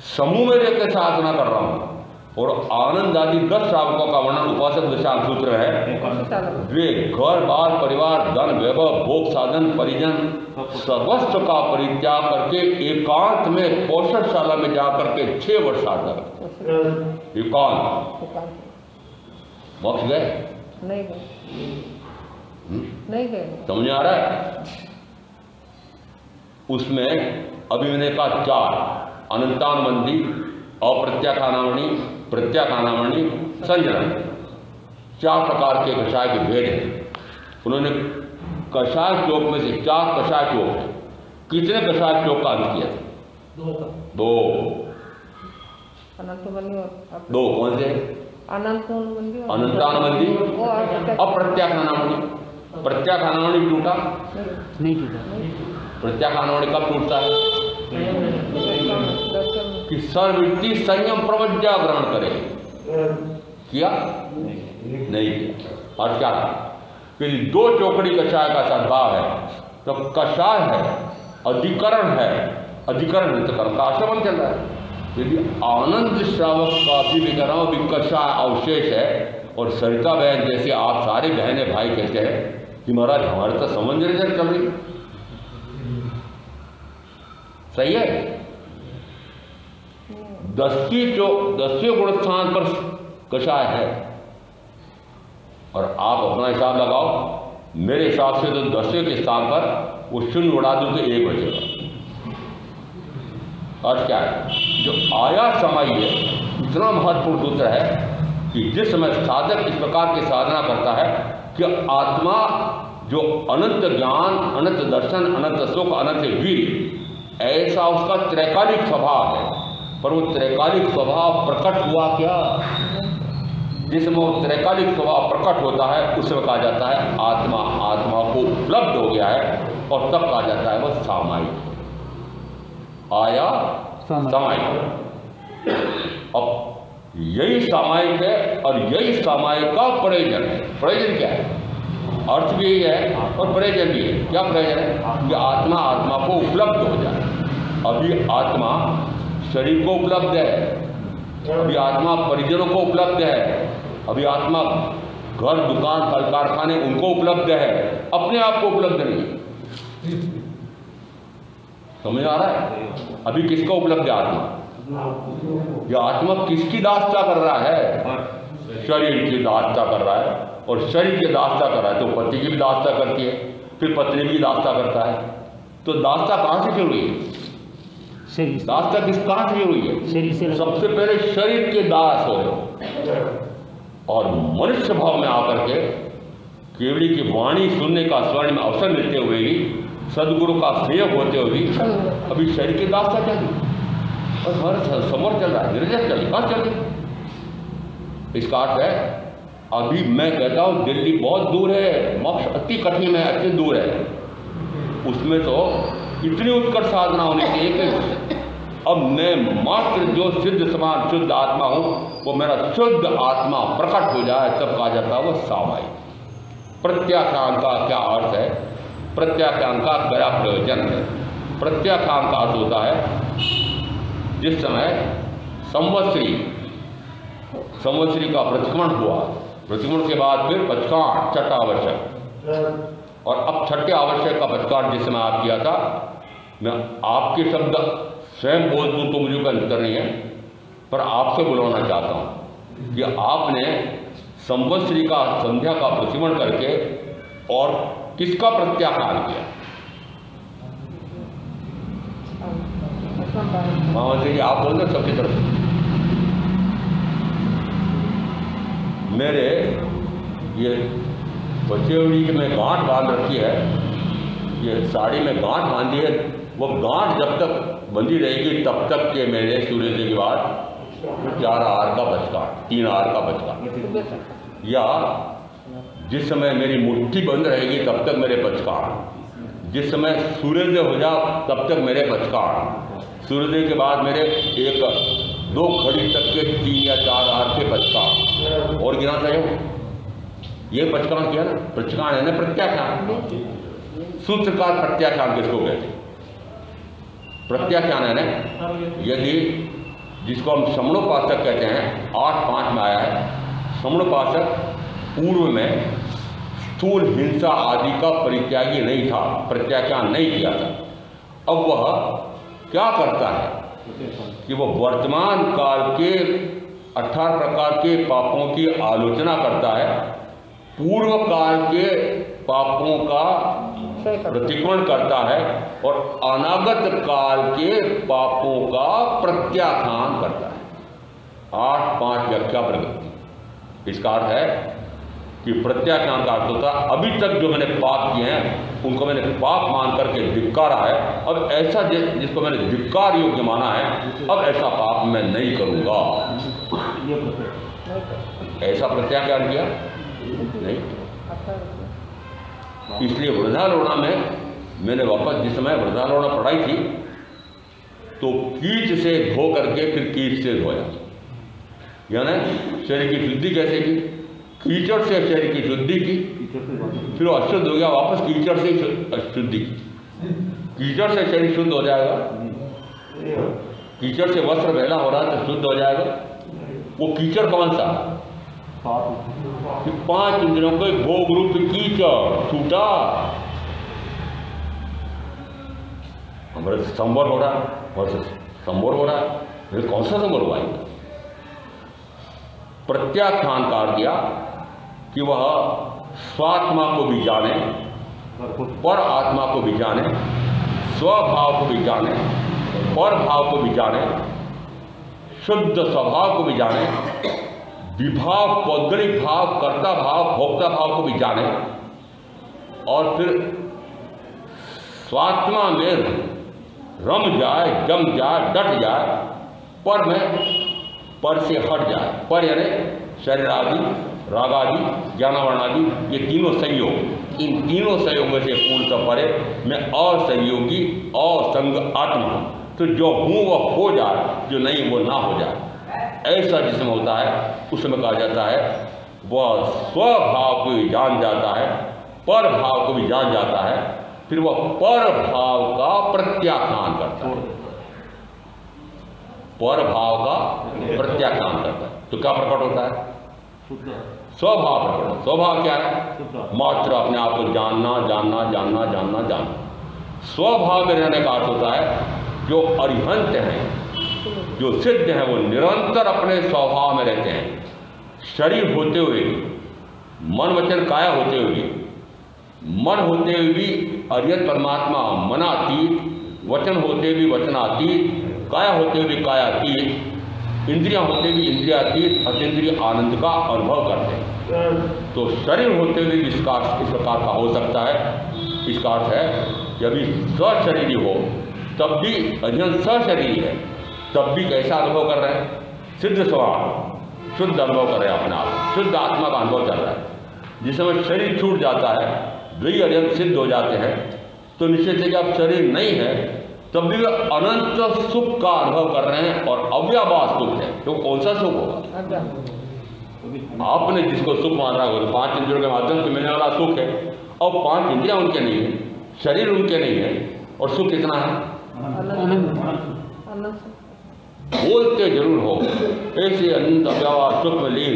S2: समूह में रहकर साधना कर रहा हूं, और आनंद आदि 10 श्रावकों का वर्णन उपासक दशांक सूत्र है। वे घर बार परिवार धन वैभव भोग साधन परिजन सर्वस्व का परित्याग करके एकांत में कौशलशाला में जाकर के 6 वर्ष साधना करते। एकांत मोक्ष गए?
S4: नहीं गए।
S2: समझ आ रहा है? उसमें अभी मैंने कहा 4 अनंतानुबंधी, अप्रत्याखानावणी, प्रत्याखानावणी, संजनन, 4 प्रकार के कषाय के भेद हैं। उन्होंने कषाय श्लोक में से 4 कषाय श्लोक हैं। कितने कषाय श्लोक का अंत किया था? 2। दो कौन से? अनंतानुबंधी, अप्रत्याखानावणी। प्रत्याखानावणी टूटा
S3: नहीं टूटा।
S2: प्रत्याखानावणी कब टूटता है? कि सर्ववृत्ति संयम प्रवज्ञा ग्रहण करे। किया? नहीं किया। और क्या? कि 2 चौकड़ी कषाय का सद्भाव है, तो कषाय है, अधिकरण है, अधिकरण है तो कर्म का आश्रम चल रहा है। यदि आनंद श्रावक का भी कह रहा हूं भी कषाय अवशेष है, और सरिता बहन जैसे आप सारे बहने भाई कहते हैं कि महाराज हमारे तो समझ रिजल्ट चल रही, सही है। 10वें गुण स्थान पर कषाय है, और आप अपना हिसाब लगाओ, मेरे हिसाब से तो 10वें के स्थान पर वो शून्य उड़ा दूँ तो 1 बचेगा। अर्थ क्या है? जो आया समय है इतना महत्वपूर्ण सूत्र है कि जिस समय साधक इस प्रकार की साधना करता है कि आत्मा जो अनंत ज्ञान, अनंत दर्शन, अनंत सुख, अनंत वीर, ऐसा उसका त्रैकालिक स्वभाव है। पर वो त्रैकालिक स्वभाव प्रकट हुआ क्या? जिसमें वो त्रैकालिक स्वभाव प्रकट होता है उस समय कहा जाता है आत्मा आत्मा को उपलब्ध हो गया है, और तब कहा जाता है वह सामायिक आया सामायिक। अब यही सामायिक है और यही सामायिक का प्रयोजन है। प्रयोजन क्या है? अर्थ भी यही है और प्रयोजन भी है। क्या प्रयोजन है? कि आत्मा आत्मा को उपलब्ध हो जाए। अभी आत्मा शरीर को उपलब्ध है, अभी आत्मा परिजनों को उपलब्ध है, अभी आत्मा घर दुकान कल कारखाने उनको उपलब्ध है, अपने आप को उपलब्ध नहीं। समझ आ रहा है? अभी किसको उपलब्ध है आत्मा? यह आत्मा किसकी दास्ता कर रहा है? शरीर की दास्ता कर रहा है, और शरीर की दास्ता कर रहा है तो पति की भी दास्ता करती है, फिर पत्नी भी दास्ता करता है। तो दास्ता कहाँ से शुरू हुई है? दास्ता कहाँ से शुरू हुई है? सबसे पहले शरीर के दास हो रहे, और मनुष्य भाव में आकर के केवड़ी की वाणी सुनने का स्वर्ण में अवसर मिलते हुए ही, सदगुरु का स्नेह होते हुए भी अभी शरीर की दास्ता चली और हमारा समर चल रहा है, निर्जर चली, कहाँ चली? इसका अर्थ है अभी मैं कहता हूँ दिल्ली बहुत दूर है, मोक्ष अति कठिन है, अति दूर है। उसमें तो इतनी उत्कट साधना होनी चाहिए कि अब मैं मात्र जो सिद्ध समान शुद्ध आत्मा हूँ वो मेरा शुद्ध आत्मा प्रकट हो जाए, तब कहा जाता है वो सामायिक। प्रत्याख्यान का क्या अर्थ है? प्रत्याख्यान का क्या प्रयोजन है? प्रत्याख्यान का अर्थ होता है जिस समय संवत्सरी का प्रतिक्रमण हुआ, प्रतिक्रमण के बाद फिर पचकाण, छठा आवश्यक, और अब छठे आवश्यक का पचकाण जिस समय आप किया था, मैं आपके शब्द स्वयं बोल दूँ तो मुझे कोई अंतर नहीं है, पर आपसे बुलवाना चाहता हूँ कि आपने संवत्सरी का संध्या का प्रतिक्रमण करके और किसका प्रत्याख्यान किया? महामंत्री जी आप बोल दो सबकी तरफ। मेरे ये बचेवड़ी की में गांठ बांध रखी है, ये साड़ी में गांठ बांधी है, वो गांठ जब तक बंधी रहेगी तब तक के मेरे सूर्योदय के बाद 4 आर का बचकाट, 3 आर का बचकाट, या जिस समय मेरी मुट्ठी बंद रहेगी तब तक मेरे बचकाट, जिस समय सूर्योदय हो जाए तब तक मेरे बचकाट, सूर्योदय के बाद मेरे 1-2 घड़ी तक के 3 या 4 आर के बचकाट, और गिना था ये बचकान किया ना, प्रचकान है ना, प्रत्याख्यान। सूत्रकार प्रत्याख्यान किसको कहते? प्रत्याख्यान है ना, यदि जिसको हम श्रमणोपासक कहते हैं, 8-5 में आया है। श्रमणोपासक पूर्व में स्थूल हिंसा आदि का परित्यागी नहीं था, प्रत्याख्यान नहीं किया था। अब वह क्या करता है कि वह वर्तमान काल के 18 प्रकार के पापों की आलोचना करता है, पूर्व काल के पापों का प्रतिक्रमण करता है, और अनागत काल के पापों का प्रत्याख्यान करता है। 8-5 व्याख्या प्रगति। इसका अर्थ है कि प्रत्याख्यान का अर्थ होता है अभी तक जो मैंने पाप किए हैं उनको मैंने पाप मान करके धिक्कारा है, अब ऐसा जिसको मैंने धिक्कार योग्य माना है, अब ऐसा पाप मैं नहीं करूँगा। ऐसा प्रत्याख्यान किया नहीं। इसलिए वृद्धारोहणा में मैंने वापस जिस समय वृद्धारोहणा पढ़ाई थी तो कीच से धो करके फिर कीच से धोया, यानी शरीर की शुद्धि कैसे की? कीचड़ से शरीर की शुद्धि की, फिर वो अशुद्ध हो गया, वापस कीचड़ से शुद्धि की। कीचड़ से शरीर शुद्ध हो जाएगा, कीचड़ से वस्त्र मैला हो रहा है तो शुद्ध हो जाएगा। वो कीचड़ कौन सा? 5 इंद्रियों के भोग रूप कीचड़ छूटा, हमारे संवर हो रहा है, संवर हो रहा है, ये कौन सा संवर हुआ? प्रत्याख्यान कर दिया कि वह स्वात्मा को भी जाने, पर आत्मा को भी जाने, स्वभाव को भी जाने, पर भाव को भी जाने, शुद्ध स्वभाव को भी जाने, विभाव, पौद्गलिक भाव, कर्ता भाव, भोक्ता भाव को भी जाने, और फिर स्वात्मा में रम जाए, जम जाए, डट जाए, पर में पर से हट जाए। पर यानी शरीर आदि, राग आदि, ज्ञानावरण आदि, ये तीनों संयोग, इन तीनों संयोगों से पूर्णतः परे मैं असंयोगी असंग आत्मा हूँ। तो जो हूँ वह हो जाए, जो नहीं वो ना हो जाए, ऐसा जिसमें होता है उसमें कहा जाता है वह स्वभाव को भी जान जाता है, पर भाव को भी जान जाता है, फिर वह पर भाव का प्रत्याख्यान करता है, पर भाव का प्रत्याख्यान करता है। तो क्या प्रकट होता है? स्वभाव प्रकट होता है। स्वभाव क्या है? मात्र अपने आप को जानना, जानना, जानना, जानना, जानना। स्वभाव में रहने का अर्थ होता है जो अरिहंत हैं, जो सिद्ध हैं, वो निरंतर अपने स्वभाव में रहते हैं। शरीर होते हुए भी, मन वचन काया होते हुए भी, मन होते हुए भी अरिहंत परमात्मा मनातीत, वचन होते भी वचनातीत, काया होते हुए भी कायातीत, इंद्रियां होते भी इंद्रियातीत, अतीन्द्रिय आनंद का अनुभव करते हैं। तो शरीर होते हुए भी इस प्रकार का हो सकता है। इसका अर्थ है कि अभी सशरीरी हो तब भी अध्ययन सशरीरी है, तब भी कैसा अनुभव कर रहे हैं? सिद्ध स्वभाव, शुद्ध अनुभव कर रहे हैं अपने आप, शुद्ध आत्मा का अनुभव चल रहा है। जिस समय शरीर छूट जाता है, द्वि अध्ययन सिद्ध हो जाते हैं, तो निश्चित है कि अब शरीर नहीं है, तब भी वे अनंत सुख का अनुभव कर रहे हैं और अव्याभास सुख है। तो कौन सा सुख होगा? आपने जिसको सुख मान रहा होगा, 5 इंद्रियों के माध्यम से मिलने वाला सुख है, और 5 इंद्रियां उनके नहीं है, शरीर उनके नहीं है, और सुख कितना है? बोलते जरूर हो ऐसे अनंत अव्याभास सुख में लीन,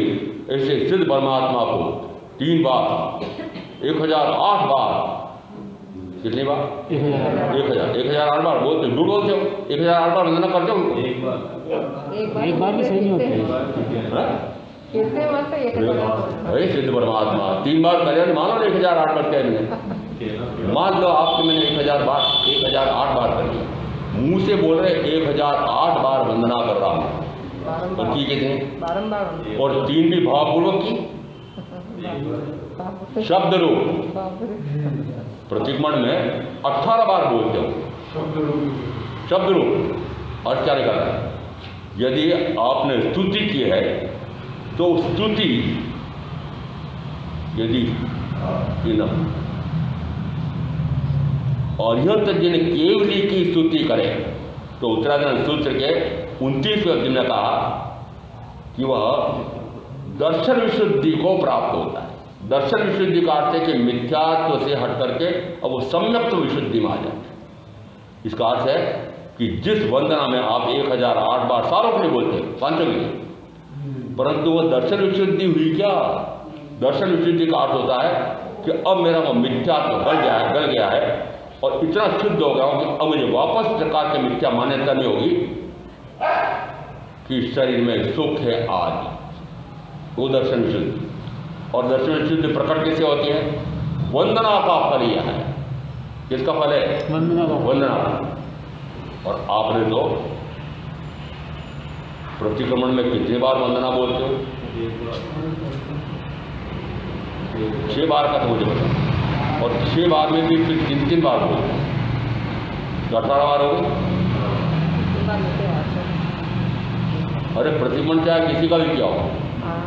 S2: ऐसे सिद्ध परमात्मा को 3 बार, 1008 बार, कितनी बार? 1008 बार बोलते, झूठ बोलते हो। 1008 बार वंदना करते हो उनको?
S3: एक बार भी सही नहीं होती
S2: है। सिद्ध परमात्मा 3 बार कल्याण मानो, 1008 करते हैं मैंने, मान लो आपके मैंने 1008 बार कर दिया, मुंह से बोल रहे 1008 बार वंदना कर रहा हूँ, और की कितने? और 3 भी भावपूर्वक की, शब्द रूप प्रतिक्रमण में 18 बार बोलते हो शब्द रूप। और क्या निकल रहा है? यदि आपने स्तुति की है तो स्तुति यदि और यह तक जिन केवली की स्तुति करे, तो उत्तराखंड सूत्र के 29वें अध्याय में कहा कि वह दर्शन विशुद्धि को प्राप्त होता है। दर्शन विशुद्धि का अर्थ है कि मिथ्यात्व से हट करके अब वो सम्यक्त विशुद्धि में आ जाए। इसका अर्थ है कि जिस वंदना में आप 1008 बार सारों को नहीं बोलते, पांचों के लिए, परंतु वो दर्शन विशुद्धि हुई क्या? दर्शन विशुद्धि का अर्थ होता है कि अब मेरा वो मिथ्यात्व गल गया है और इतना शुद्ध हो गया हूँ कि अब मुझे वापस प्रकार की मिथ्या मान्यता नहीं होगी कि शरीर में सुख है आदि। वो दर्शन विशुद्धि। और दर्शन विशुद्धि प्रकट कैसे होती है? वंदना का फल यह है। किसका फल है? वंदना। और आपने तो प्रतिक्रमण में कितनी बार वंदना बोलते हो? 6 बार का तो मुझे बता, और 6 बार में भी फिर 3 बार बोलते हो, तो 18 बार हो गए। अरे प्रतिक्रमण चाहे किसी का भी किया हो,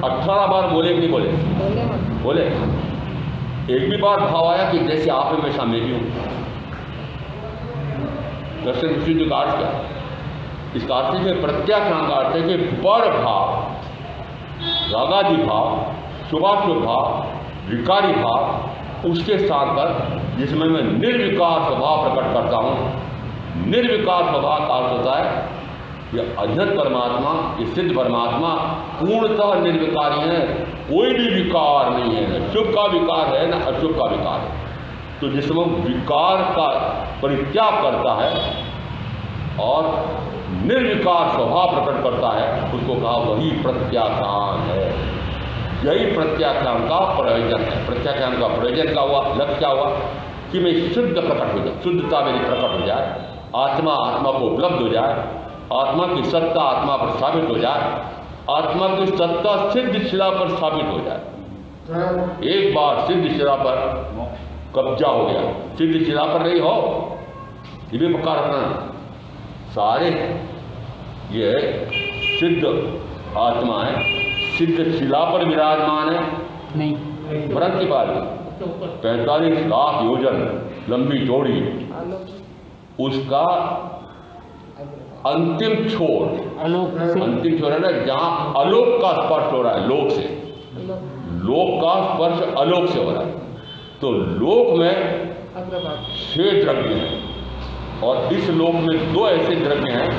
S2: 18 बार बोले कि नहीं बोले? बोले। एक भी बार भाव आया कि जैसे आप में मैं शामिल हूँ। दर्शन विशुद्धि का अर्थ क्या? इसका अर्थ है कि प्रत्याख्यान का अर्थ है कि पर भाव, रागादि भाव, शुभाशुभ भाव, विकारी भाव, उसके साथ कर जिसमें मैं निर्विकार स्वभाव प्रकट करता हूँ। निर्विकार स्वभाव का अर्थ होता है ये अध्ययन परमात्मा, ये सिद्ध परमात्मा पूर्णतः निर्विकारी है, कोई भी विकार नहीं है, न शुभ का विकार है न अशुभ का विकार है। तो जिसमें विकार का परित्याग करता है और निर्विकार स्वभाव प्रकट करता है, उसको कहा वही प्रत्याख्यान है। यही प्रत्याख्यान का प्रयोजन है। प्रत्याख्यान का प्रयोजन क्या हुआ, लक्ष्य क्या हुआ कि मैं शुद्ध प्रकट हो जाए, शुद्धता मेरी प्रकट हो जाए, आत्मा आत्मा को उपलब्ध हो जाए, आत्मा की सत्ता आत्मा पर साबित हो जाए, आत्मा की सत्ता सिद्ध शिला पर साबित हो जाए। एक बार सिद्ध शिला पर कब्जा हो गया, सिद्ध शिला पर नहीं हो, ये भी पक्का रखना। सारे ये सिद्ध आत्मा है, सिद्ध शिला पर विराजमान है
S3: नहीं,
S2: भ्रम की बात है। 45 लाख योजन लंबी चौड़ी, उसका अंतिम छोर,
S3: आलोक से
S2: अंतिम छोर है ना, जहां आलोक का स्पर्श हो रहा है, लोक से, लोक का स्पर्श आलोक से हो रहा है। तो लोक में 6 द्रव्य हैं और इस लोक में 2 ऐसे द्रव्य हैं,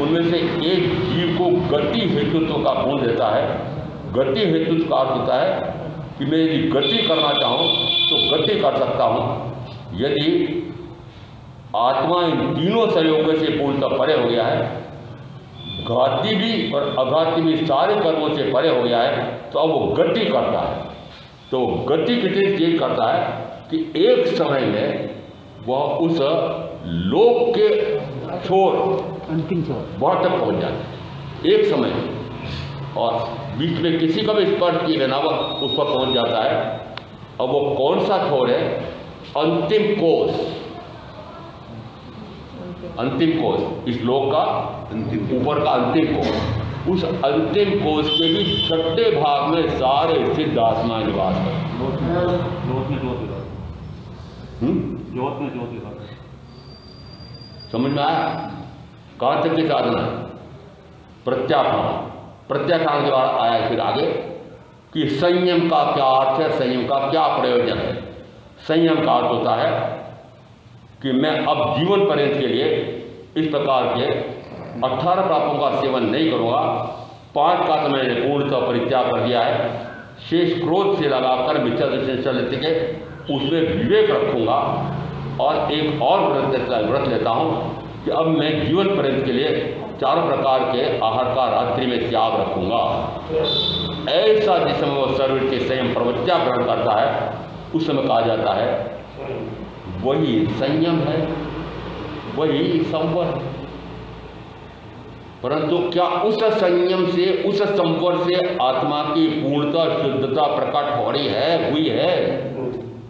S2: उनमें से एक जीव को गति हेतुत्व का गुण देता है। गति हेतुत्व का अर्थ होता है कि मैं यदि गति करना चाहूँ तो गति कर सकता हूँ। यदि आत्मा इन तीनों संयोगों से पूर्णतः परे हो गया है, घाती भी और अघाती भी सारे कर्मों से परे हो गया है, तो अब वो गति करता है। तो गति कितनी चीज करता है कि एक समय में वह उस लोक के छोर,
S3: अंतिम छोर,
S2: वहां तक पहुंच जाता है एक समय में, और बीच में किसी का भी स्पर्श किए बिना वह उस पर पहुंच जाता है। अब वो कौन सा छोर है, अंतिम कोष, अंतिम कोष, इस लोक का ऊपर का अंतिम कोष, उस अंतिम कोष के भी 6ठे भाग में सारे सिद्ध आत्मा निवास करते। समझ में आया? कहां तक की साधना? प्रत्याख्यान, प्रत्याख्यान के बाद आया फिर आगे कि संयम का क्या अर्थ है, संयम का क्या प्रयोजन है। संयम का अर्थ होता है कि मैं अब जीवन पर्यंत के लिए इस प्रकार के 18 पापों का सेवन नहीं करूंगा। 5 का तो मैंने पूर्णतः परित्याग कर दिया है। शेष क्रोध से लगाकर मिथ्या दृष्टि के उसमें विवेक रखूंगा। और एक और व्रत लेता हूँ कि अब मैं जीवन पर्यंत के लिए 4 प्रकार के आहार का रात्रि में त्याग रखूंगा। ऐसा जिस समय वो शरीर के संयम प्रवृत्तियां ग्रहण करता है, उस समय कहा जाता है वही संयम है, वही संवर है। परंतु क्या उस संयम से, उस संवर से आत्मा की पूर्णता शुद्धता प्रकट हो रही है, हुई है?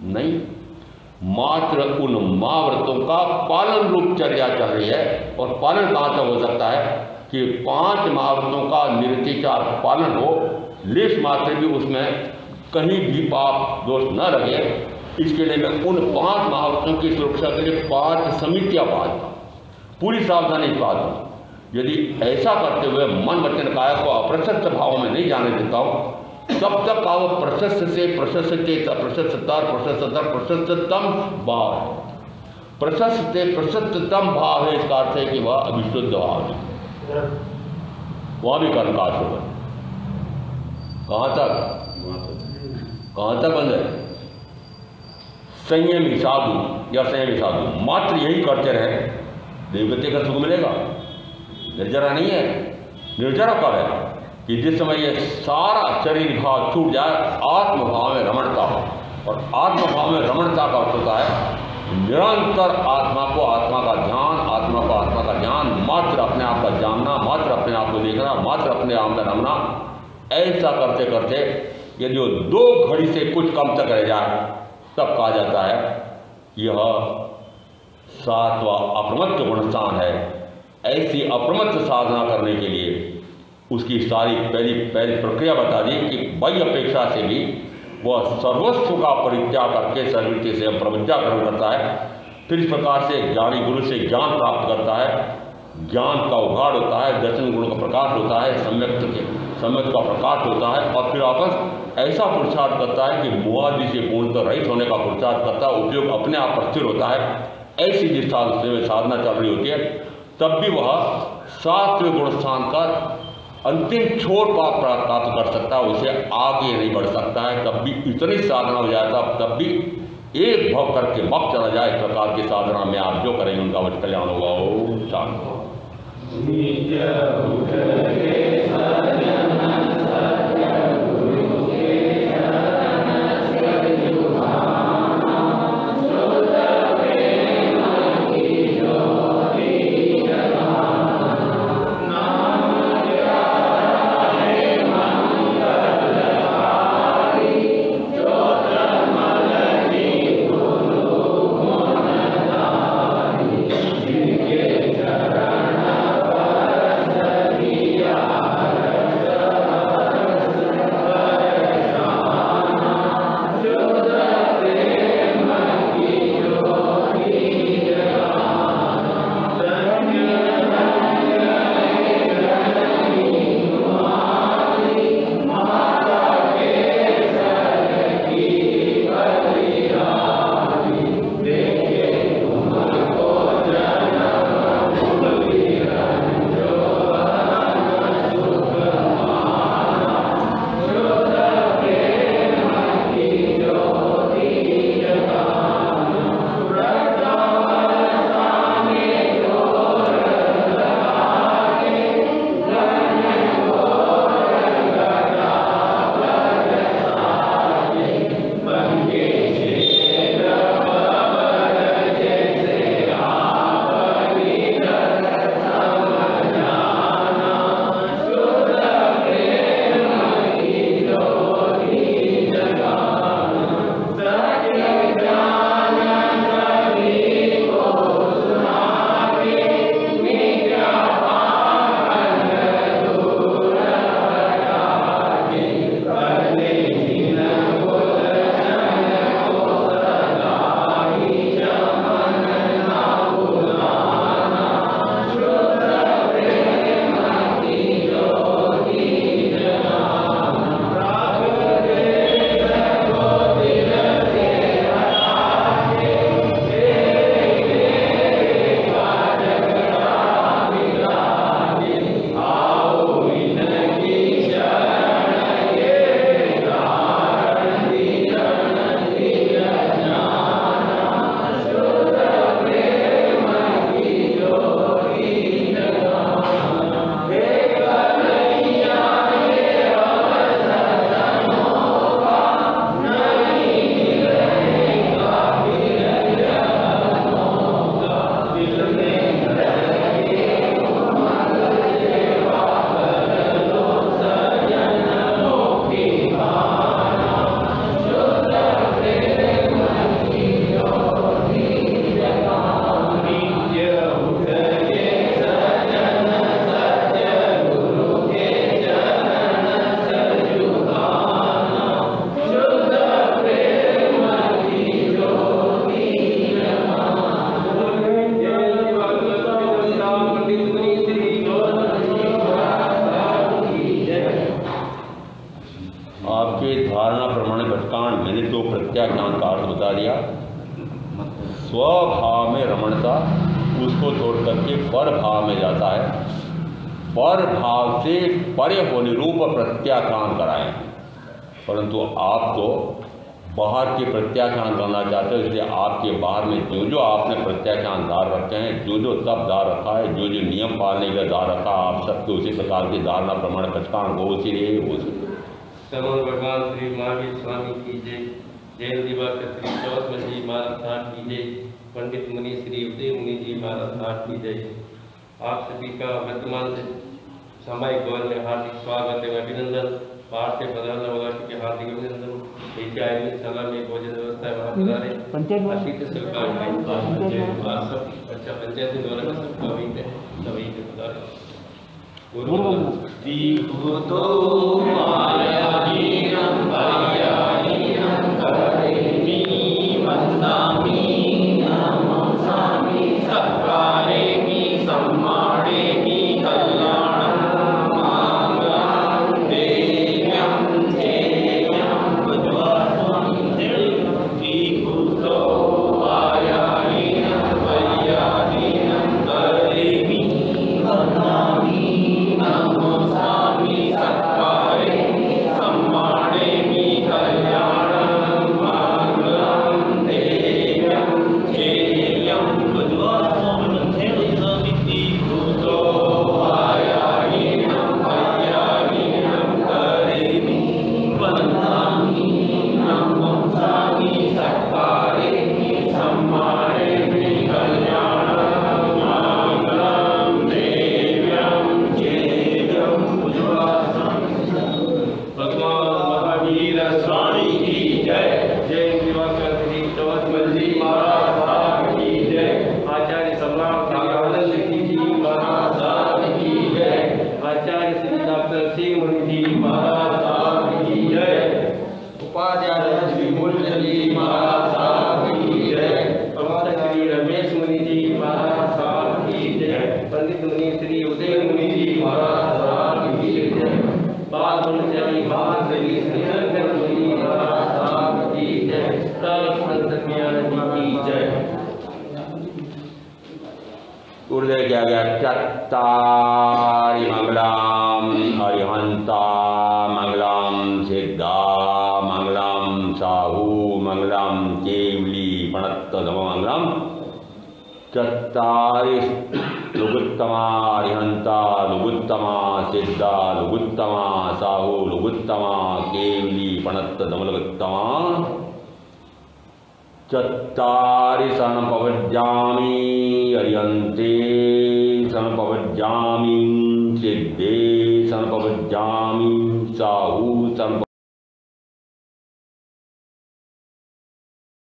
S2: नहीं, मात्र उन महाव्रतों का पालन रूप चर्या चल रही है। और पालन कहाँ तक हो सकता है कि 5 महाव्रतों का निर्तिचार पालन हो, लेश मात्र भी उसमें कहीं भी पाप दोष न लगे। इसके लिए मैं उन 5 महाव्रतों की सुरक्षा के लिए 5 समितियां पालता हूँ, पूरी सावधानी पालता हूँ। यदि ऐसा करते हुए मन वचन काया को अप्रशस्त भाव में नहीं जाने देता हूँ, तब तक का वो प्रशस्त से प्रशस्तता, प्रशस्ततर, प्रशस्ततर, प्रशस्ततम भाव है। प्रशस्त से प्रशस्ततम भाव है, इसका अर्थ है कि वह अविशुद्ध भाव है, वहां भी कर्म काश होगा। कहाँ तक बंद है? संयमी साधु या संयमी साधु मात्र यही करते रहे, देवगति का सुख मिलेगा। निर्जरा नहीं है। निर्जरा कब है कि जिस समय ये सारा शरीर भाव छूट जाए, आत्मभाव में रमणता हो। और आत्मभाव में रमणता का अर्थ होता है निरंतर आत्मा को आत्मा का ध्यान, आत्मा को आत्मा का ध्यान, मात्र अपने आप का जानना, मात्र अपने आप को देखना, मात्र अपने आप में रमना। ऐसा करते करते यदि वो 2 घड़ी से कुछ कम तक रह जाए, तब कहा जाता है यह 7वां अप्रमत्त गुणस्थान है। ऐसी अप्रमत्त साधना करने के लिए उसकी सारी पहली प्रक्रिया बता दी कि बाह्य अपेक्षा से भी वह सर्वस्व का परित्याग करके सर्वृत्ति से प्रवृत्तियां ग्रहण करता है। फिर इस प्रकार से ज्ञानी गुरु से ज्ञान प्राप्त करता है, ज्ञान का उघाड़ होता है, दर्शन गुणों का प्रकाश होता है, सम्यक का प्रकाश होता है। और फिर वापस ऐसा पुरुषार्थ करता है कि मुआदि से पूर्णतः रहित होने का पुरुषार्थ करता है, उपयोग अपने आप पर स्थिर होता है। ऐसी जिस साधना चल रही होती है, तब भी वह 7वें गुणस्थान का अंतिम छोर का प्राप्त कर सकता है, उसे आगे नहीं बढ़ सकता है। तब भी इतनी साधना हो जाता, तब भी एक भव करके वक्त चला जाए। इस प्रकार की साधना में आप जो करेंगे उनका अवश्य कल्याण होगा। ओम शांति।
S4: नित्य
S2: रमण घटकांड, मैंने तो प्रत्याख्यान का अर्थ बता दिया। स्वभाव में रमणता उसको छोड़ करके पर भाव में जाता है, पर भाव से परे होने रूप प्रत्याख्यान कराएं। परंतु आप तो बाहर के प्रत्याख्यान करना चाहते हो, इसलिए आपके बाहर में जो जो आपने प्रत्याख्यान धार रखे हैं, जो जो तब धार रखा है, जो जो नियम पालने का धार रखा, आप सबके उसी प्रकार की धारणा प्रमाण घटकांड वो उसी रहे उसी।
S1: समर भगवान श्री महावीर स्वामी की जय। जैन दिवाकर श्री चौथ जी महाराज की जय। पंडित मुनि श्री उदय मुनि जी महाराज की जय। आप सभी का वर्तमान सामायिक भवन में हार्दिक स्वागत एवं अभिनंदन। बाहर से पधारने वाला के हार्दिक अभिनंदन। शाला में भोजन व्यवस्था है, वहाँ पधारे। अतिथि सत्कार अच्छा पंचायत द्वारा सबका वही है, सभी के पधारे।
S2: उर्दय क्या गया? चत्तारि मंगलम अरिहंता मंगलम सिद्धा मंगलम साहू मंगलम केवली पणत्त धम मंगलम। चत्तारि लुगुत्तमा अरिहंता लुगुत्तमा सिद्धा लुगुत्तमा साहू लुगुत्तमा केवली पणत्त धमलुगुत्तमा। चत्तारि शरणपवज्जामि अरिहन्ते शरणपवज्जामि सिद्धे शरणपवज्जामि साहू शरण